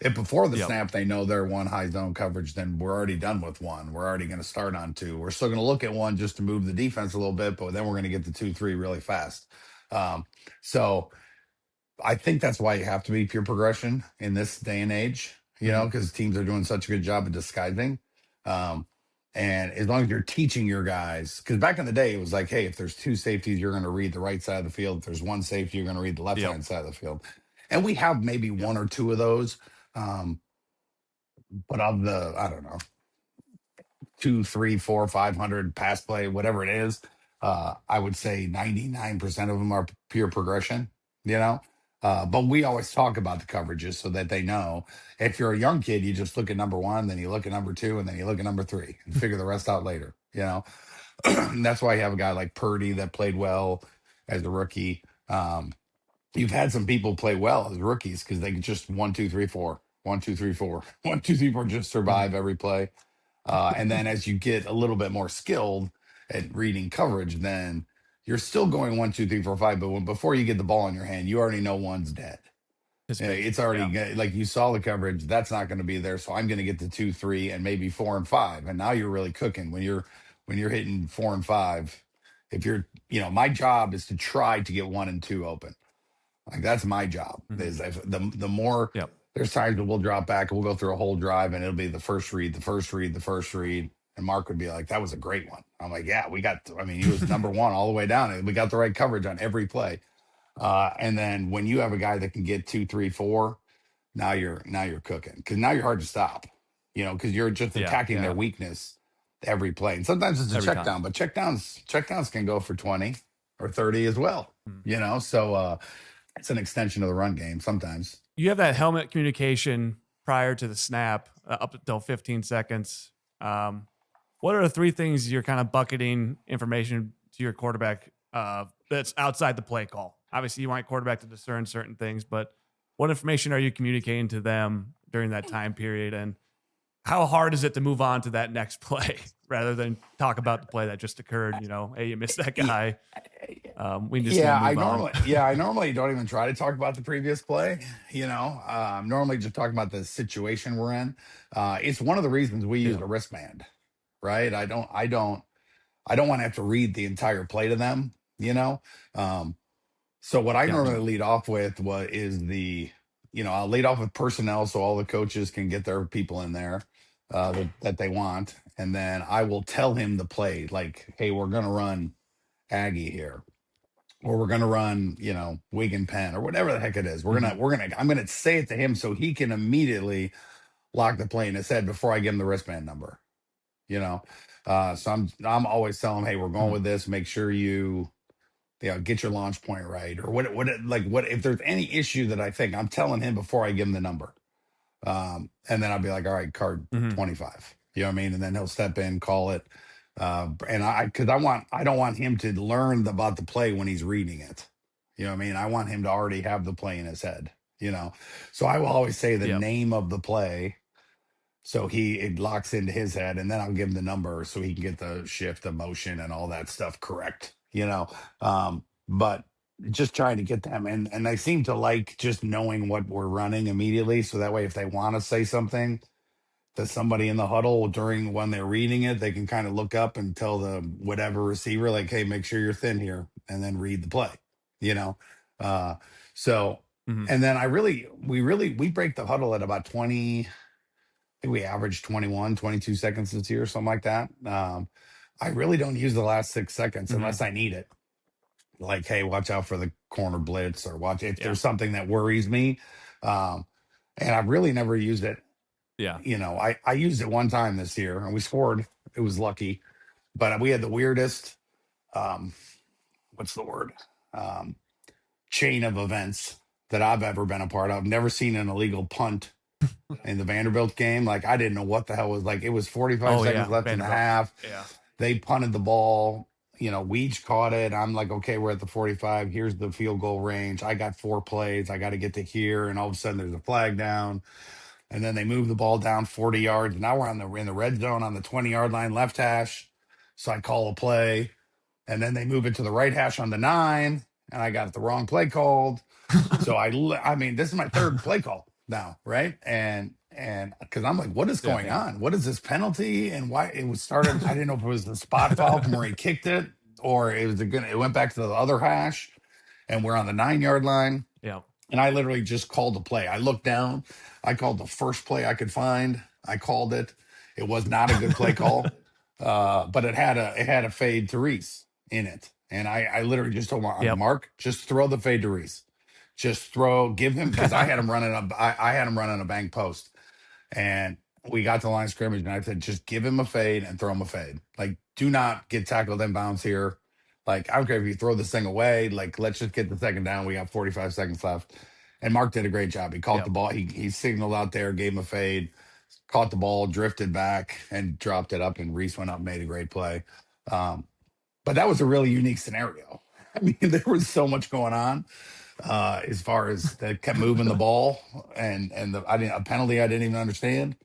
If before the snap, they know they're one high zone coverage, then we're already done with 1. We're already going to start on 2. We're still going to look at 1 just to move the defense a little bit, but then we're going to get to 2, 3 really fast. So I think that's why you have to be pure progression in this day and age, because teams are doing such a good job of disguising. And as long as you're teaching your guys, because back in the day, it was like, hey, if there's 2 safeties, you're going to read the right side of the field. If there's 1 safety, you're going to read the left-hand side of the field. And we have maybe 1 or 2 of those. But of the, I don't know, 2, 3, 4, 500 pass play, whatever it is, I would say 99% of them are pure progression, but we always talk about the coverages so that they know. If you're a young kid, you just look at number 1, then you look at number 2, and then you look at number 3 and figure the rest out later, And that's why you have a guy like Purdy that played well as a rookie. You've had some people play well as rookies because they could just 1, 2, 3, 4, 1, 2, 3, 4, 1, 2, 3, 4, just survive every play. And then as you get a little bit more skilled at reading coverage, then you're still going 1, 2, 3, 4, 5. But before you get the ball in your hand, you already know 1's dead. It's already like you saw the coverage. That's not going to be there. So I'm going to get to 2, 3, and maybe 4 and 5. And now you're really cooking when you're hitting 4 and 5. If you're, my job is to try to get 1 and 2 open. Like that's my job. Is the more there's times that we'll drop back and we'll go through a whole drive and it'll be the first read, And Mark would be like, that was a great one. I'm like, yeah, he was number one all the way down. And we got the right coverage on every play. And then when you have a guy that can get 2, 3, 4, now you're cooking, because now you're hard to stop, because you're just attacking their weakness every play. And sometimes it's a check down, but check downs can go for 20 or 30 as well. So it's an extension of the run game sometimes. You have that helmet communication prior to the snap up until 15 seconds. What are the 3 things you're kind of bucketing information to your quarterback that's outside the play call? Obviously, you want your quarterback to discern certain things, but what information are you communicating to them during that time period? And how hard is it to move on to that next play rather than talk about the play that just occurred? Hey, you missed that guy. We just I normally don't even try to talk about the previous play. I'm normally just talking about the situation we're in. It's one of the reasons we use a wristband, right? I don't want to have to read the entire play to them. So what I normally lead off with I'll lead off with personnel, so all the coaches can get their people in there that they want. And then I will tell him the play, like, hey, we're going to run Aggie here, or we're going to run, Wigan Penn, or whatever the heck it is. I'm going to say it to him so he can immediately lock the play in his head before I give him the wristband number, so I'm always telling him, hey, we're going with this. Make sure you get your launch point right, or what if there's any issue that I think, I'm telling him before I give him the number. And then I'll be like, all right, card 25, you know what I mean? And then he'll step in, call it. And I don't want him to learn about the play when he's reading it. You know what I mean? I want him to already have the play in his head, so I will always say the name of the play, so it locks into his head, and then I'll give him the number so he can get the shift, the motion, and all that stuff correct. But just trying to get them, and they seem to like just knowing what we're running immediately, so that way if they want to say something to somebody in the huddle when they're reading it, they can kind of look up and tell the whatever receiver, like, hey, make sure you're thin here, and then read the play. And then we break the huddle at about 20. I think we averaged 21, 22 seconds this year, something like that. I really don't use the last 6 seconds unless I need it. Like, hey, watch out for the corner blitz, or watch if there's something that worries me. And I've really never used it. Yeah. I used it one time this year and we scored. It was lucky, but we had the weirdest, what's the word? Chain of events that I've ever been a part of. Never seen an illegal punt in the Vanderbilt game. Like, I didn't know what the hell was, like, it was 45 seconds left in the half. Yeah. They punted the ball. Weege caught it. I'm like, okay, we're at the 45. Here's the field goal range. I got 4 plays. I got to get to here. And all of a sudden there's a flag down. And then they move the ball down 40 yards. Now we're in the red zone on the 20-yard line, left hash. So I call a play. And then they move it to the right hash on the 9. And I got the wrong play called. So I mean, this is my 3rd play call now, right? And because I'm like, what is going on? What is this penalty? And why it was started? I didn't know if it was the spot foul from where he kicked it, or it went back to the other hash, and we're on the 9-yard line. Yeah. And I literally just called the play. I looked down. I called the first play I could find. I called it. It was not a good play call, but it had a fade to Reese in it. And I literally just told Mark, just throw the fade to Reese. Just give him, because I had him running a bank post. And we got to the line of scrimmage, and I said, just give him a fade and throw him a fade. Like, do not get tackled inbounds here. Like, I don't care if you throw this thing away. Like, let's just get the second down. We got 45 seconds left. And Mark did a great job. He caught the ball. He signaled out there, gave him a fade, caught the ball, drifted back, and dropped it up. And Reese went up and made a great play. But that was a really unique scenario. I mean, there was so much going on as far as they kept moving the ball, and a penalty I didn't even understand,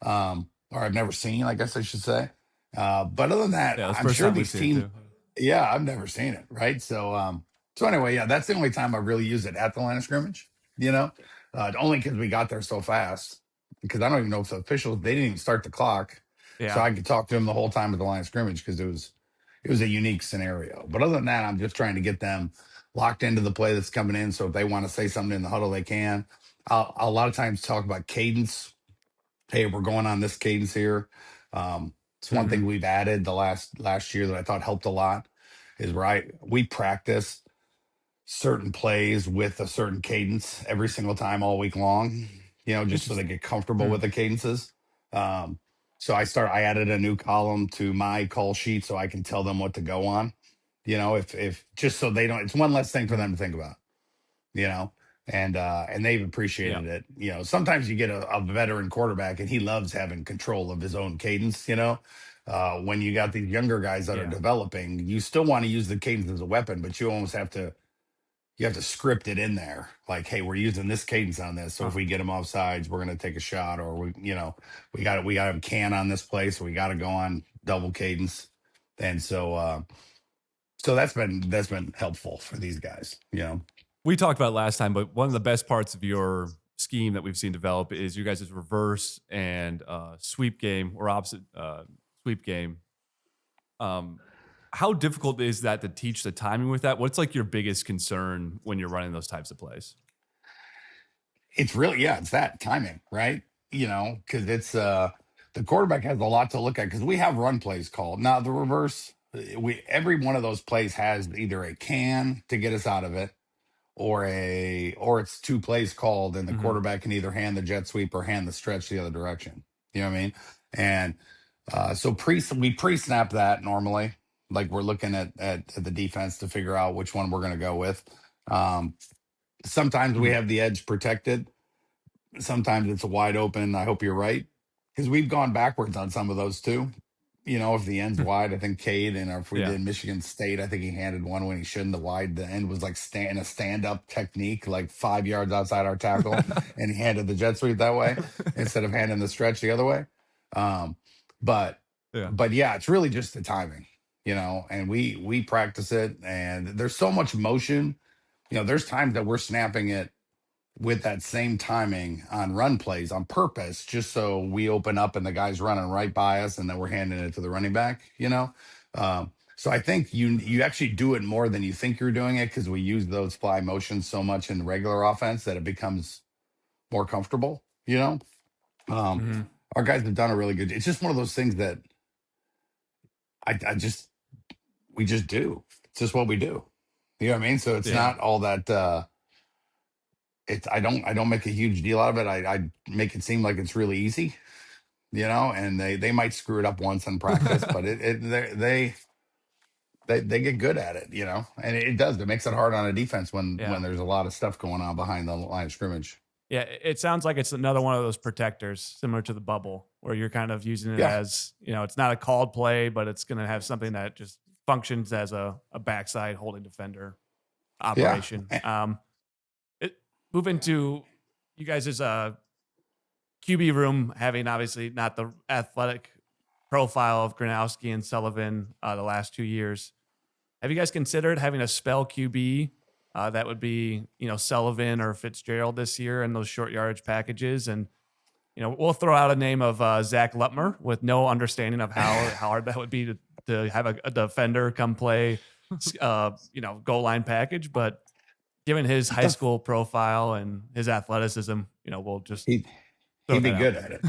or I've never seen, I guess I should say. But other than that, I'm sure these teams. Yeah, I've never seen it. Right. So anyway, that's the only time I really used it, at the line of scrimmage, only because we got there so fast, because I don't even know if the officials, they didn't even start the clock. Yeah. So I could talk to them the whole time at the line of scrimmage, because it was a unique scenario. But other than that, I'm just trying to get them locked into the play that's coming in. So if they want to say something in the huddle, they can. I'll a lot of times talk about cadence. Hey, we're going on this cadence here. It's one thing we've added the last year that I thought helped a lot is we practice certain plays with a certain cadence every single time all week long, just so they get comfortable with the cadences. So I added a new column to my call sheet so I can tell them what to go on, if just so they don't, it's one less thing for them to think about, and they've appreciated it. Sometimes you get a veteran quarterback and he loves having control of his own cadence, when you got these younger guys that are developing, you still want to use the cadence as a weapon, but you almost have to script it in there. Like, hey, we're using this cadence on this. So if we get them off sides, we're going to take a shot, or we got to have a can on this play. So we got to go on double cadence. And so that's been helpful for these guys, We talked about it last time, but one of the best parts of your scheme that we've seen develop is you guys' reverse and sweep game or opposite sweep game. How difficult is that to teach the timing with that? What's like your biggest concern when you're running those types of plays? It's really, it's that timing, right? Because it's the quarterback has a lot to look at because we have run plays called. Now the reverse, every one of those plays has either a can to get us out of it, or it's two plays called, and the quarterback can either hand the jet sweep or hand the stretch the other direction. You know what I mean? And so we pre-snap that normally. Like we're looking at the defense to figure out which one we're going to go with. Sometimes we have the edge protected. Sometimes it's a wide open. I hope you're right, because we've gone backwards on some of those too. If the end's wide, I think Cade, and if we did Michigan State, I think he handed one when he shouldn't. The end was like in a stand-up technique, like 5 yards outside our tackle, and he handed the jet sweep that way instead of handing the stretch the other way. But it's really just the timing, and we practice it, and there's so much motion. There's times that we're snapping it with that same timing on run plays on purpose, just so we open up and the guy's running right by us, and then we're handing it to the running back, so I think you actually do it more than you think you're doing it, because we use those fly motions so much in regular offense that it becomes more comfortable. Our guys have done a really good. It's just one of those things that we just do. It's just what we do. You know what I mean? So it's not all that. I don't make a huge deal out of it. I make it seem like it's really easy, and they might screw it up once in practice, but they get good at it, and it does. It makes it hard on a defense when there's a lot of stuff going on behind the line of scrimmage. Yeah, it sounds like it's another one of those protectors similar to the bubble, where you're kind of using it as, it's not a called play, but it's going to have something that just functions as a backside holding defender operation. Move into you guys' QB room, having obviously not the athletic profile of Gronowski and Sullivan the last 2 years. Have you guys considered having a spell QB that would be, Sullivan or Fitzgerald this year in those short yardage packages? And, we'll throw out a name of Zach Lutmer with no understanding of how hard that would be to have a defender come play, goal line package. But given his high school profile and his athleticism, we'll just he'd be good at it.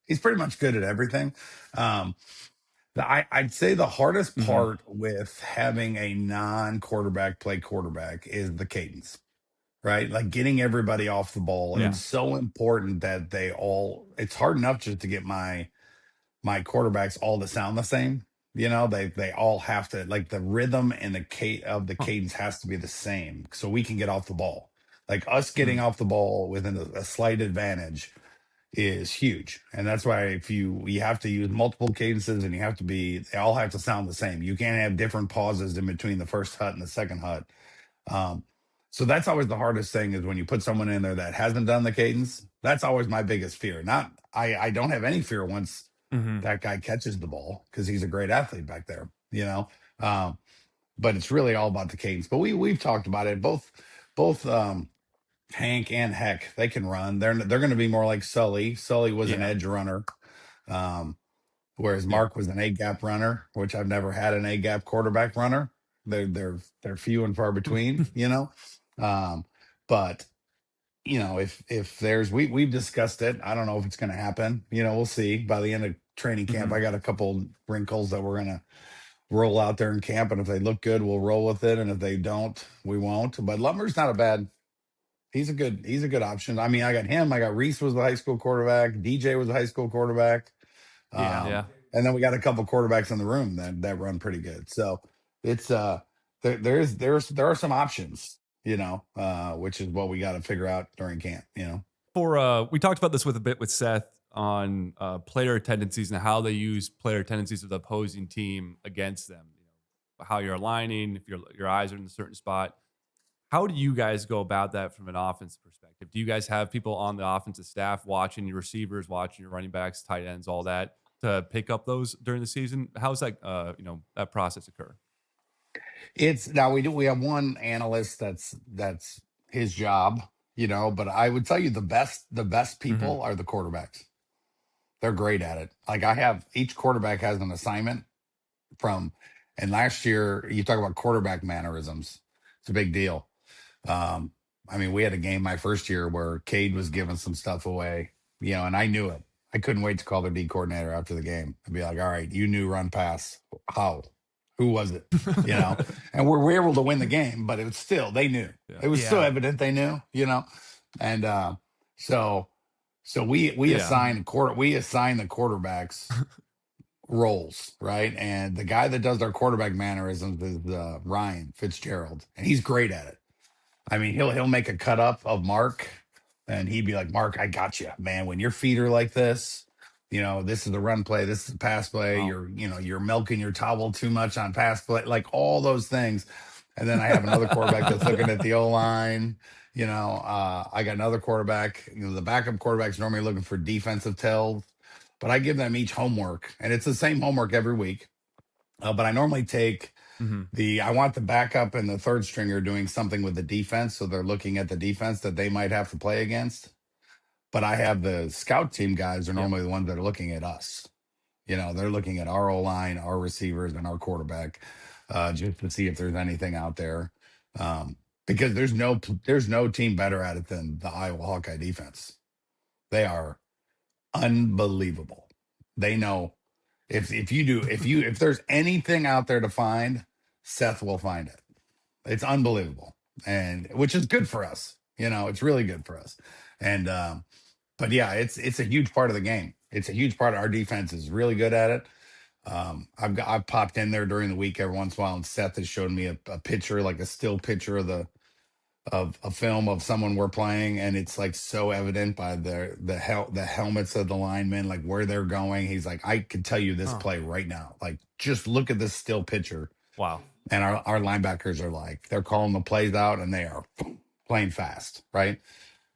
He's pretty much good at everything. I'd say the hardest part with having a non-quarterback play quarterback is the cadence, right? Like getting everybody off the ball. And it's so important that it's hard enough just to get my quarterbacks all to sound the same. They all have to, like, the rhythm and the cadence has to be the same so we can get off the ball. Like us getting off the ball within a slight advantage is huge. And that's why you have to use multiple cadences, and they all have to sound the same. You can't have different pauses in between the first hut and the second hut. So that's always the hardest thing, is when you put someone in there that hasn't done the cadence. That's always my biggest fear. I don't have any fear once that guy catches the ball, because he's a great athlete back there, but it's really all about the cadence. But we've talked about it. Both Hank and Heck, they can run. They're going to be more like Sully. Sully was an edge runner, whereas Mark was an A-gap runner, which I've never had an A-gap quarterback runner. They're few and far between, but if there's we've discussed it. I don't know if it's going to happen. We'll see by the end of training camp. Mhm. I got a couple wrinkles that we're going to roll out there in camp, and if they look good, we'll roll with it, and if they don't, we won't. But Lumber's not a bad. He's a good option. I mean, I got him. I got Reese was the high school quarterback. DJ was a high school quarterback. Yeah. And then we got a couple quarterbacks in the room that run pretty good. So it's there are some options, which is what we got to figure out during camp. We talked about this with a bit with Seth on player tendencies and how they use player tendencies of the opposing team against them. How you're aligning, if your eyes are in a certain spot. How do you guys go about that from an offense perspective? Do you guys have people on the offensive staff watching your receivers, watching your running backs, tight ends, all that to pick up those during the season? How's that that process occur? It's now we have one analyst that's his job, but I would tell you the best people are the quarterbacks. They're great at it. Like each quarterback has an assignment and last year you talk about quarterback mannerisms. It's a big deal. I mean, we had a game my first year where Cade was giving some stuff away, and I knew it. I couldn't wait to call their D coordinator after the game and be like, all right, you knew run pass. How? Who was it? And we're able to win the game, but it was still, they knew. Yeah. It was still evident they knew, and so we assign the quarterbacks roles, right? And the guy that does our quarterback mannerisms is Ryan Fitzgerald, and he's great at it. I mean, he'll make a cut up of Mark, and he'd be like, "Mark, I got you, man. When your feet are like this, this is the run play, this is the pass play. Wow. You're milking your towel too much on pass play, like all those things." And then I have another quarterback that's looking at the O line. I got another quarterback. The backup quarterback's normally looking for defensive tells, but I give them each homework, and it's the same homework every week. But I normally take. I want the backup and the third stringer doing something with the defense. So they're looking at the defense that they might have to play against. But I have the scout team guys are normally the ones that are looking at us. They're looking at our O-line, our receivers, and our quarterback just to see if there's anything out there. Because there's no team better at it than the Iowa Hawkeye defense. They are unbelievable. They know if there's anything out there to find, Seth will find it. It's unbelievable, and which is good for us. It's really good for us. And but yeah, it's a huge part of the game. It's a huge part of our defense is really good at it. I've popped in there during the week every once in a while, and Seth has shown me a picture, like a still picture of a film of someone we're playing, and it's like so evident by the helmets of the linemen, like where they're going. He's like, I could tell you this play right now. Like, just look at this still picture. Wow. And our linebackers are like, they're calling the plays out, and they are playing fast, right?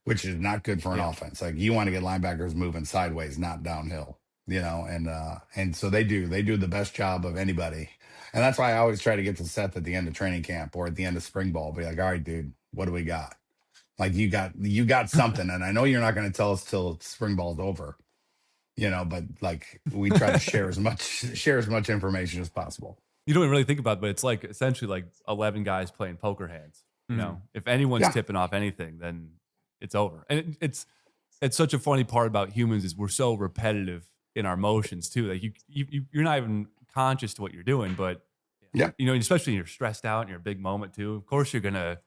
Which is not good for an offense. Like, you want to get linebackers moving sideways, not downhill, and so they do the best job of anybody. And that's why I always try to get to Seth at the end of training camp or at the end of spring ball. Be like, all right, dude, what do we got? Like, you got something. And I know you're not going to tell us till spring ball's over, but like, we try to share as much information as possible. You don't really think about it, but it's like essentially like 11 guys playing poker hands. If anyone's tipping off anything, then it's over. And it's such a funny part about humans is we're so repetitive in our motions too. Like you're not even conscious to what you're doing, but especially when you're stressed out and you're a big moment too. Of course I gotta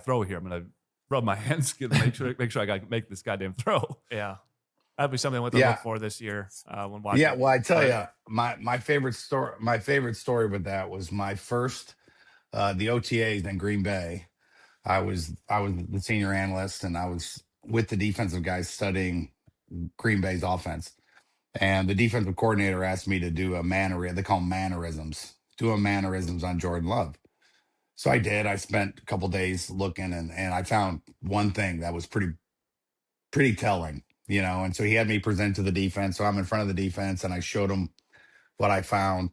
throw here. I'm gonna rub my hands, make sure I gotta make this goddamn throw. Yeah. That'd be something to look for this year when watching. Yeah, well, I tell you, my favorite story with that was my first the OTAs in Green Bay. I was the senior analyst, and I was with the defensive guys studying Green Bay's offense. And the defensive coordinator asked me to do they call them mannerisms, on Jordan Love. So I did. I spent a couple days looking, and I found one thing that was pretty telling, and so he had me present to the defense. So I'm in front of the defense, and I showed him what I found.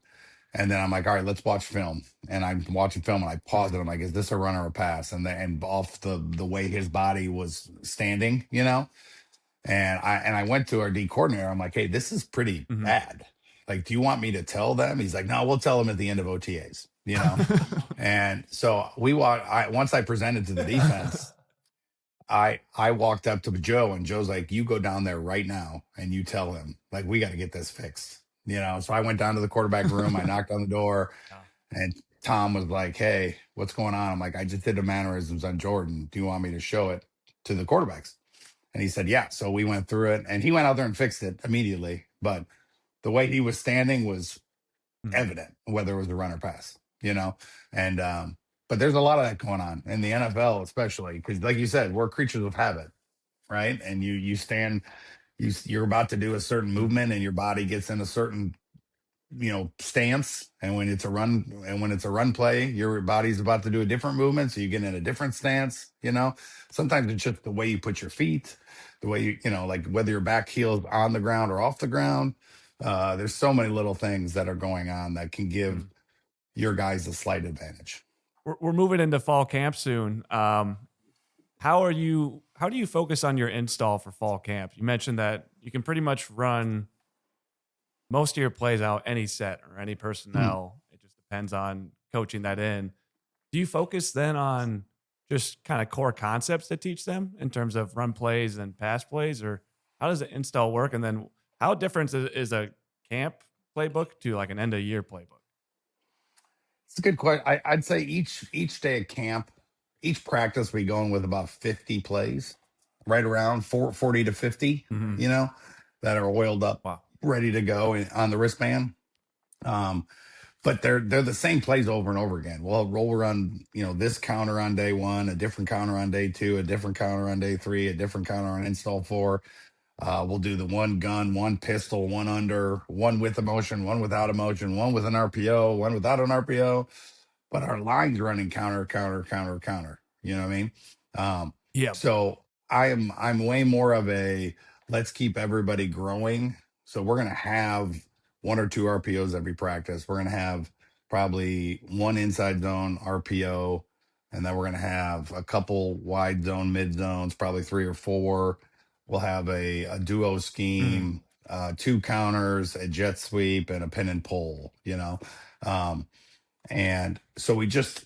And then I'm like, all right, let's watch film. And I'm watching film, and I paused it. I'm like, is this a run or a pass? And off the way his body was standing, And I went to our D coordinator. I'm like, hey, this is pretty bad. Like, do you want me to tell them? He's like, no, we'll tell them at the end of OTAs, And so once I presented to the defense, I walked up to Joe, and Joe's like, "You go down there right now and you tell him, like, we got to get this fixed." So I went down to the quarterback room. I knocked on the door, and Tom was like, "Hey, what's going on?" I'm like, "I just did the mannerisms on Jordan. Do you want me to show it to the quarterbacks?" And he said, "Yeah." So we went through it, and he went out there and fixed it immediately. But the way he was standing was evident, whether it was a run or pass, and but there's a lot of that going on in the NFL, especially because, like you said, we're creatures of habit, right? And you stand, you're about to do a certain movement, and your body gets in a certain stance, and when it's a run play, your body's about to do a different movement, so you get in a different stance. Sometimes it's just the way you put your feet, the way like whether your back heel's on the ground or off the ground. There's so many little things that are going on that can give your guys a slight advantage. We're moving into fall camp soon. How do you focus on your install for fall camp? You mentioned that you can pretty much run most of your plays out any set or any personnel. It just depends on coaching that in. Do you focus then on just kind of core concepts to teach them in terms of run plays and pass plays, or how does the install work? And then how different is a camp playbook to like an end of year playbook? It's a good question. I'd say each day at camp, each practice, we go in with about 50 plays, right around 40 to 50, that are oiled up, Wow. ready to go on the wristband. But they're the same plays over and over again. We'll run, this counter on day one, a different counter on day two, a different counter on day three, a different counter on install 4. We'll do the one gun, one pistol, one under, one with emotion, one without emotion, one with an RPO, one without an RPO. But our line's running counter, counter, counter, counter. You know what I mean? Yeah. So I'm way more of a let's keep everybody growing. So we're gonna have 1 or 2 RPOs every practice. We're gonna have probably 1 inside zone RPO, and then we're gonna have a couple wide zone, mid zones, probably 3 or 4. We'll have a duo scheme, 2 counters, a jet sweep, and a pin and pull. And so we just,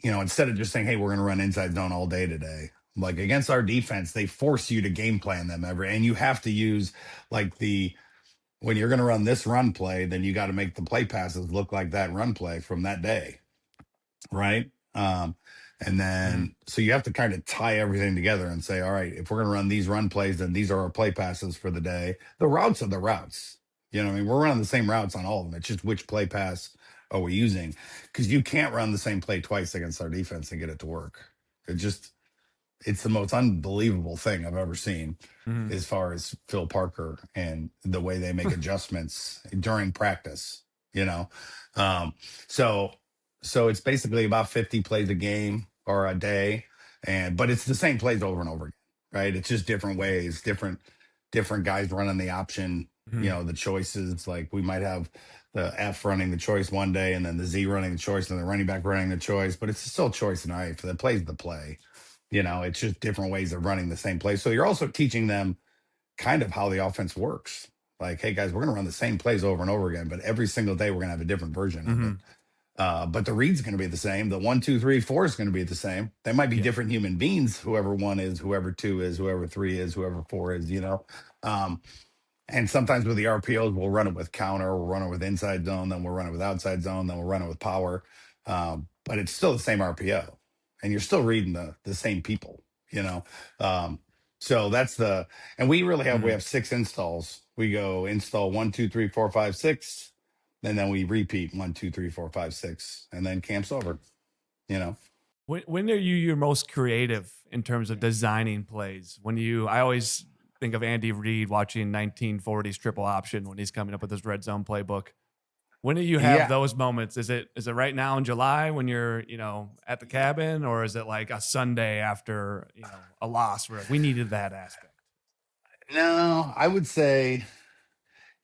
instead of just saying, "Hey, we're going to run inside zone all day today," like against our defense, they force you to game plan them and you have to use like when you're going to run this run play, then you got to make the play passes look like that run play from that day. Right. And then, so you have to kind of tie everything together and say, all right, if we're going to run these run plays, then these are our play passes for the day. The routes are the routes. What I mean? We're running the same routes on all of them. It's just which play pass are we using? Because you can't run the same play twice against our defense and get it to work. It's the most unbelievable thing I've ever seen as far as Phil Parker and the way they make adjustments during practice, So it's basically about 50 plays a game or a day, but it's the same plays over and over again, right? It's just different ways, different guys running the option, the choices. Like we might have the F running the choice one day, and then the Z running the choice, and the running back running the choice, but it's still choice and I. The play's the play. It's just different ways of running the same play. So you're also teaching them kind of how the offense works. Like, hey guys, we're going to run the same plays over and over again, but every single day we're going to have a different version of it. But the read's going to be the same. The 1, 2, 3, 4 is going to be the same. They might be different human beings. Whoever 1 is, whoever 2 is, whoever 3 is, whoever 4 is. And sometimes with the RPOs, we'll run it with counter, we'll run it with inside zone, then we'll run it with outside zone, then we'll run it with power. But it's still the same RPO, and you're still reading the same people. So that's and we really have we have 6 installs. We go install 1, 2, 3, 4, 5, 6. And then we repeat 1, 2, 3, 4, 5, 6, and then camp's over. When are you your most creative in terms of designing plays? I always think of Andy Reid watching 1940s triple option when he's coming up with his red zone playbook. When do you have those moments? Is it right now in July when you're at the cabin, or is it like a Sunday after a loss where we needed that aspect? No, I would say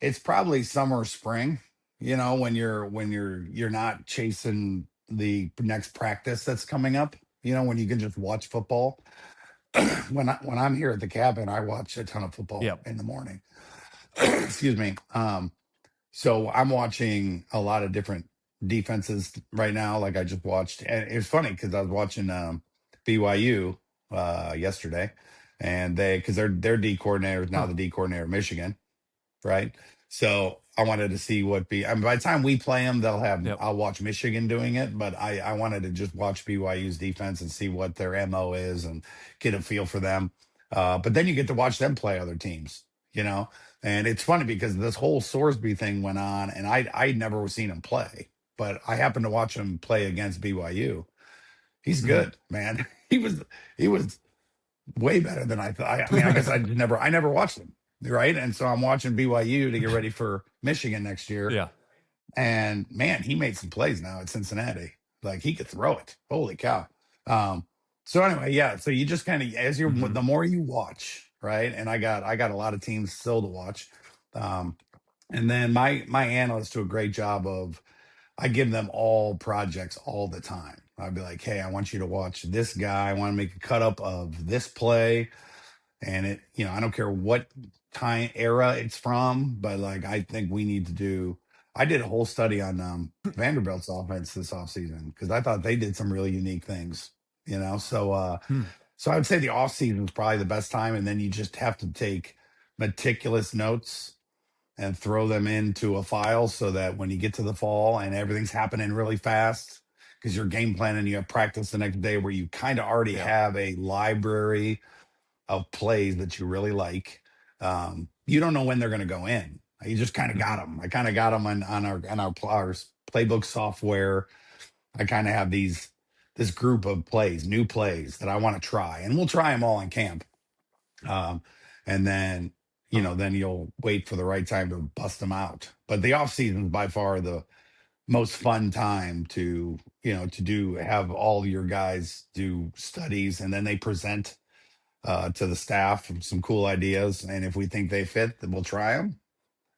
it's probably summer, spring. When you're not chasing the next practice that's coming up. When you can just watch football. When I'm here at the cabin, I watch a ton of football in the morning. Excuse me. So I'm watching a lot of different defenses right now. Like I just watched, and it's funny because I was watching BYU yesterday, and because their D coordinator is now the D coordinator of Michigan, right? So I wanted to see by the time we play them, I'll watch Michigan doing it, but I wanted to just watch BYU's defense and see what their MO is and get a feel for them. But then you get to watch them play other teams, and it's funny because this whole Sorsby thing went on, and I'd never seen him play, but I happened to watch him play against BYU. He's good, man. He was way better than I thought. I mean, I guess I never watched him, right? And so I'm watching BYU to get ready for Michigan next year. Yeah. And man, he made some plays now at Cincinnati. Like he could throw it. Holy cow. So anyway, yeah. So you just kind of the more you watch, right? And I got a lot of teams still to watch. And then my analysts do a great job of I give them all projects all the time. I'd be like, hey, I want you to watch this guy. I want to make a cut up of this play. And I don't care what time era it's from, but like, I think we need to I did a whole study on Vanderbilt's offense this offseason because I thought they did some really unique things, So, so I would say the offseason is probably the best time. And then you just have to take meticulous notes and throw them into a file so that when you get to the fall and everything's happening really fast, because you're game planning, you have practice the next day where you kind of already have a library of plays that you really like. You don't know when they're going to go in. You just kind of got them. I kind of got them on our Playbook software. I kind of have this group of new plays that I want to try, and we'll try them all in camp. And then, then you'll wait for the right time to bust them out. But the off season is by far the most fun time to have all your guys do studies, and then they present to the staff some cool ideas. And if we think they fit, then we'll try them.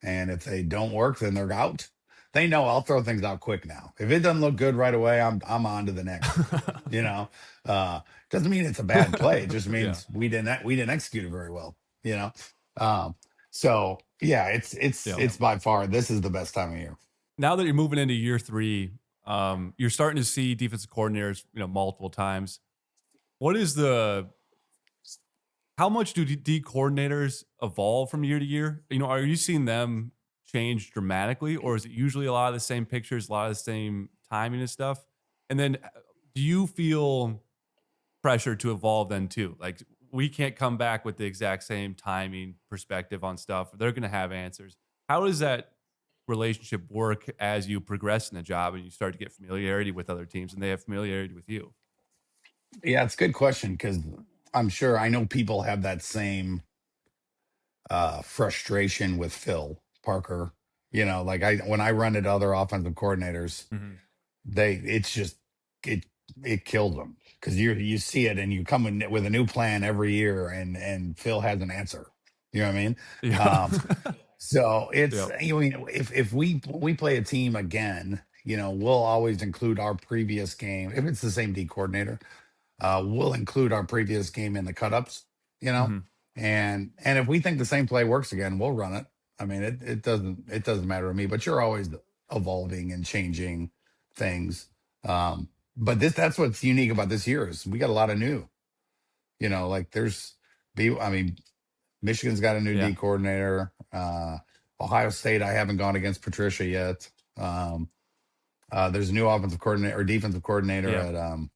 And if they don't work, then they're out. They know I'll throw things out quick now. If it doesn't look good right away, I'm on to the next. Doesn't mean it's a bad play. It just means we didn't execute it very well. So yeah, it's by far this is the best time of year. Now that you're moving into year 3, you're starting to see defensive coordinators, multiple times. How much do D coordinators evolve from year to year? Are you seeing them change dramatically, or is it usually a lot of the same pictures, a lot of the same timing and stuff? And then do you feel pressure to evolve then too? Like, we can't come back with the exact same timing perspective on stuff. They're going to have answers. How does that relationship work as you progress in the job and you start to get familiarity with other teams and they have familiarity with you? Yeah, it's a good question because I know people have that same frustration with Phil Parker. When I run into other offensive coordinators, it kills them because you see it and you come in with a new plan every year and Phil has an answer. You know what I mean? Yeah. So it's if we play a team again, we'll always include our previous game. If it's the same D coordinator, we'll include our previous game in the cut-ups, and if we think the same play works again, we'll run it. I mean, it doesn't matter to me, but you're always evolving and changing things. But that's what's unique about this year is we got a lot of new, Michigan's got a new D coordinator. Ohio State, I haven't gone against Patricia yet. There's a new offensive coordinator or defensive coordinator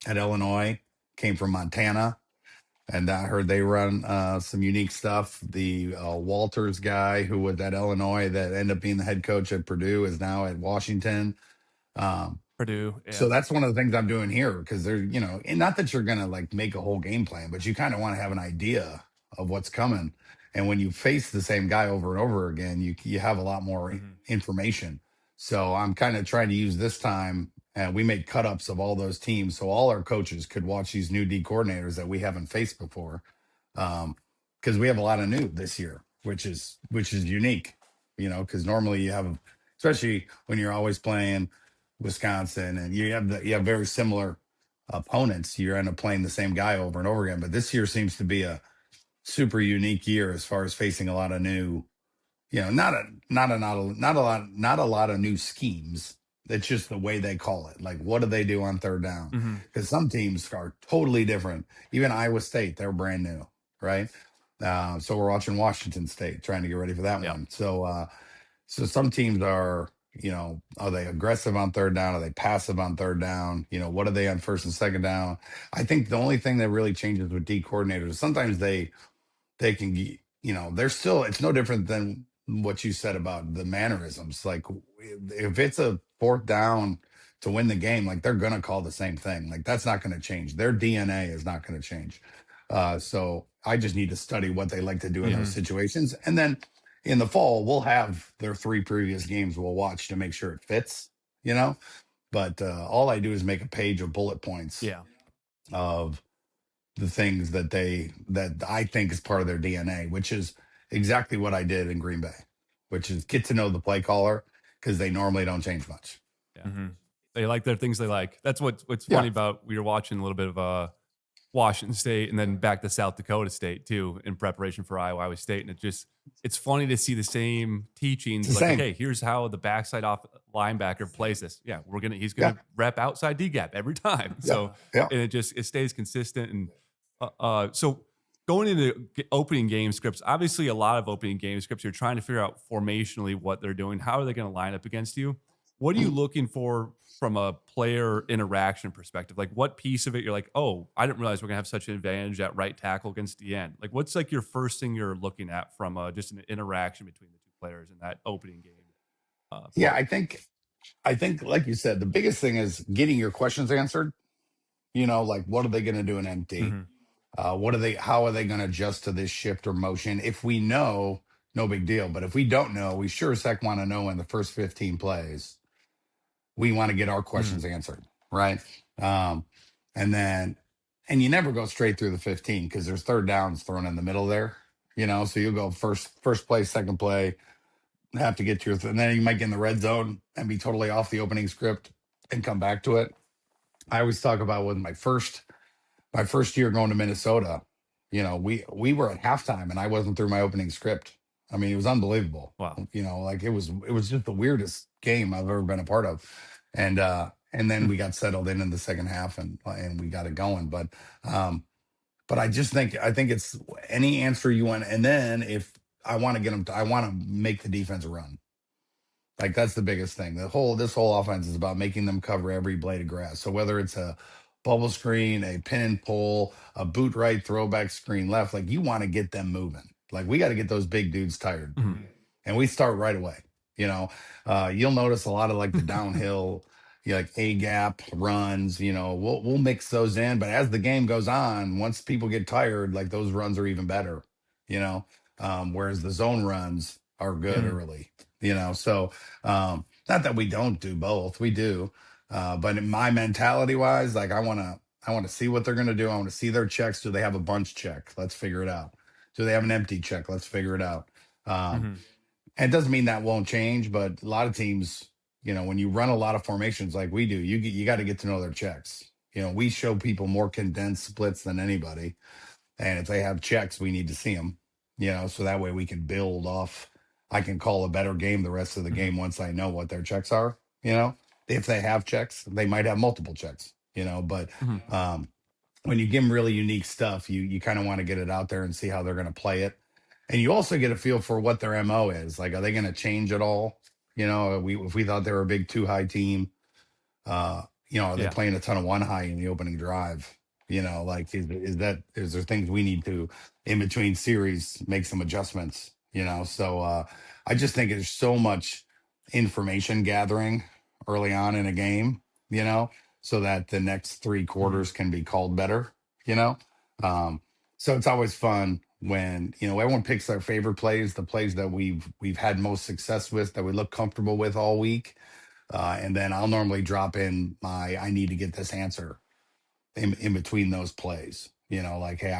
at Illinois, came from Montana. And I heard they run some unique stuff. The Walters guy who was at Illinois that ended up being the head coach at Purdue is now at Washington. Purdue. Yeah. So that's one of the things I'm doing here because they're, and not that you're going to like make a whole game plan, but you kind of want to have an idea of what's coming. And when you face the same guy over and over again, you have a lot more information. So I'm kind of trying to use this time. And we made cut-ups of all those teams so all our coaches could watch these new D coordinators that we haven't faced before. Because we have a lot of new this year, which is unique, because normally you have, especially when you're always playing Wisconsin and you have very similar opponents, you end up playing the same guy over and over again. But this year seems to be a super unique year as far as facing a lot of new, not a lot of new schemes. It's just the way they call it. Like, what do they do on third down? Mm-hmm. Because some teams are totally different. Even Iowa State, they're brand new, right? So we're watching Washington State, trying to get ready for that Yeah. one. So some teams are, are they aggressive on third down? Are they passive on third down? What are they on first and second down? I think the only thing that really changes with D coordinators, sometimes they can, they're still, it's no different than what you said about the mannerisms. Like, if it's a fourth down to win the game, like, they're going to call the same thing. Like, that's not going to change. Their DNA is not going to change. So I just need to study what they like to do in those situations. And then in the fall, we'll have their 3 previous games we'll watch to make sure it fits, but all I do is make a page of bullet points of the things that I think is part of their DNA, which is exactly what I did in Green Bay, which is get to know the play caller, because they normally don't change much. Yeah. Mm-hmm. They like their things they like. That's what's funny about, we were watching a little bit of Washington State and then back to South Dakota State too in preparation for Iowa State. And it's funny to see the same teachings. Like, okay, here's how the backside off linebacker plays this. Yeah, he's gonna rep outside D gap every time. So and it stays consistent. And so going into opening game scripts, obviously a lot of opening game scripts, you're trying to figure out formationally what they're doing. How are they going to line up against you? What are you looking for from a player interaction perspective? Like, what piece of it you're like, oh, I didn't realize we're gonna have such an advantage at right tackle against the end. Like, what's like your first thing you're looking at from just an interaction between the two players in that opening game? I think like you said, the biggest thing is getting your questions answered. Like, what are they going to do in empty? Mm-hmm. How are they going to adjust to this shift or motion? If we know, no big deal. But if we don't know, we sure as heck want to know in the first 15 plays. We want to get our questions answered, right? And you never go straight through the 15, because there's third downs thrown in the middle there, so you'll go first play, second play, have to get to and then you might get in the red zone and be totally off the opening script and come back to it. I always talk about with my first year going to Minnesota, we were at halftime and I wasn't through my opening script. I mean, it was unbelievable. Wow. Like, it was just the weirdest game I've ever been a part of. And then we got settled in the second half and we got it going. But I think it's any answer you want. And then if I want to get them, I want to make the defense run. Like, that's the biggest thing. This whole offense is about making them cover every blade of grass. So whether it's a bubble screen, a pin and pull, a boot right, throwback screen left, like, you want to get them moving. Like, we got to get those big dudes tired. And we start right away. You'll notice a lot of like the downhill, like A gap runs, we'll mix those in. But as the game goes on, once people get tired, like, those runs are even better, whereas the zone runs are good early, so not that we don't do both, we do. But in my mentality wise, like, I want to see what they're going to do. I want to see their checks. Do they have a bunch check? Let's figure it out. Do they have an empty check? Let's figure it out. And it doesn't mean that won't change, but a lot of teams, when you run a lot of formations like we do, you got to get to know their checks. We show people more condensed splits than anybody. And if they have checks, we need to see them, so that way we can build off. I can call a better game the rest of the game once I know what their checks are. If they have checks, they might have multiple checks, but when you give them really unique stuff, you kind of want to get it out there and see how they're going to play it. And you also get a feel for what their MO is. Like, are they going to change at all? If we thought they were a big 2-high team, are they playing a ton of 1-high in the opening drive? Like, is there things we need to, in between series, make some adjustments? So I just think there's so much information gathering early on in a game, so that the next 3 quarters can be called better, so it's always fun when, everyone picks their favorite plays, the plays that we've had most success with, that we look comfortable with all week. And then I'll normally drop in I need to get this answer in between those plays, like, hey,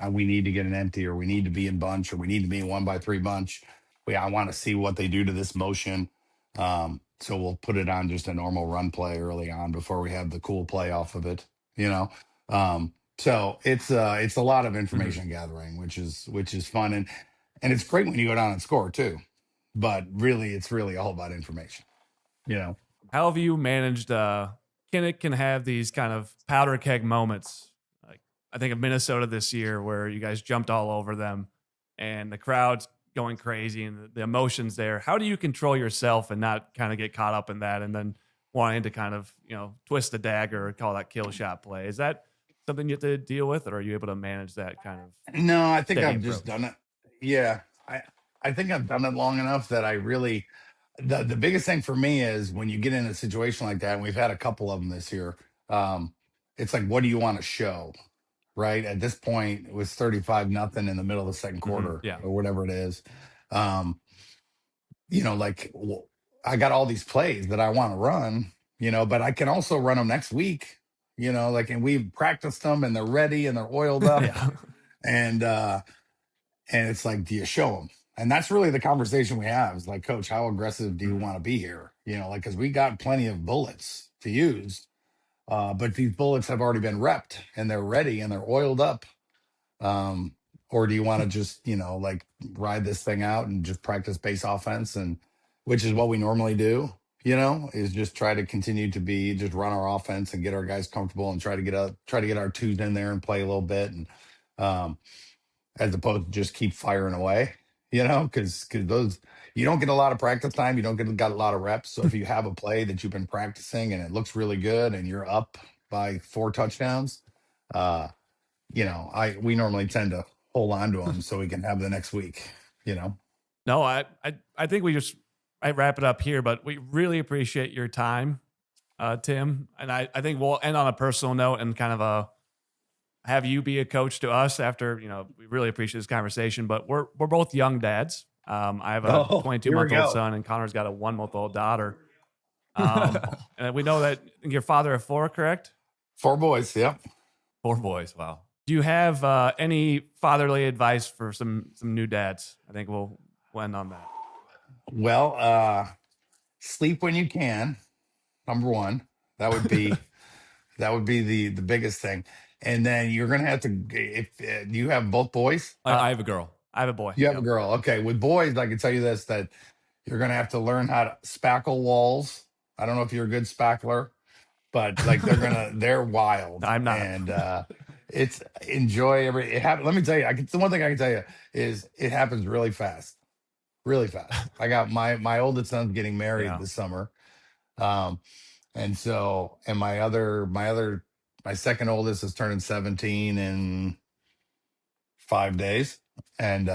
we need to get an empty, or we need to be in bunch, or we need to be in 1x3 bunch. I want to see what they do to this motion. So we'll put it on just a normal run play early on before we have the cool play off of it, So it's a lot of information gathering, which is fun. And it's great when you go down and score too, but really, it's really all about information, how have you managed? Kinnick can have these kind of powder keg moments. Like I think of Minnesota this year, where you guys jumped all over them, and the crowd's going crazy, and the emotions there. How do you control yourself and not kind of get caught up in that, and then wanting to kind of twist the dagger or call that kill shot play? Is that something you have to deal with, or are you able to manage that kind of? No, I think steady I've just approach? done it. Yeah, I think I've done it long enough that I really the biggest thing for me is when you get in a situation like that, and we've had a couple of them this year. Um, it's like, what do you want to show? Right at this point, it was 35-0 in the middle of the second quarter Yeah. or whatever it is. Um, like I got all these plays that I want to run, but I can also run them next week, and we've practiced them and they're ready and they're oiled up. Yeah. And it's like, do you show them? And that's really the conversation we have is like, coach, how aggressive do you want to be here? Because we got plenty of bullets to use. But these bullets have already been repped and they're ready and they're oiled up. Or do you want to just, ride this thing out and just practice base offense, and which is what we normally do, is just try to continue to just run our offense and get our guys comfortable and try to get our twos in there and play a little bit. And, as opposed to just keep firing away, because those, you don't get a lot of practice time. You don't got a lot of reps. So if you have a play that you've been practicing and it looks really good and you're up by 4 touchdowns, we normally tend to hold on to them so we can have the next week, No, I think I wrap it up here, but we really appreciate your time, Tim. And I think we'll end on a personal note and kind of have you be a coach to us after, we really appreciate this conversation, but we're both young dads. I have a 22-month-old son, and Connor's got a 1-month-old daughter. And we know that you're father of 4, correct? 4 boys. Yep. 4 boys. Wow. Do you have any fatherly advice for some new dads? I think we'll end on that. Well, sleep when you can. Number 1, that would be the biggest thing. And then you're going to have to, if you have both boys, I have a girl. I have a boy. You have a girl. Okay. With boys, I can tell you this, that you're going to have to learn how to spackle walls. I don't know if you're a good spackler, but they're wild. I'm not. And it's enjoy it happens. Let me tell you, the one thing I can tell you is it happens really fast. Really fast. I got my oldest son's getting married this summer. And my second oldest is turning 17 in 5 days. And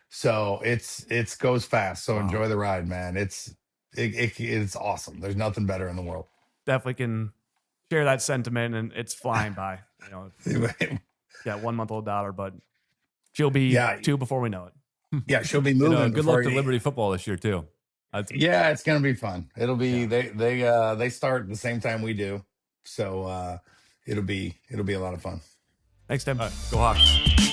so it's goes fast. So enjoy the ride, man. It's awesome. There's nothing better in the world. Definitely can share that sentiment, and it's flying by. Got 1-month-old daughter, but she'll be 2 before we know it. Yeah, she'll be moving. Good luck to Liberty football this year too. Yeah, it's gonna be fun. It'll be they start the same time we do, so it'll be a lot of fun. Thanks, Tim. Go Hawks.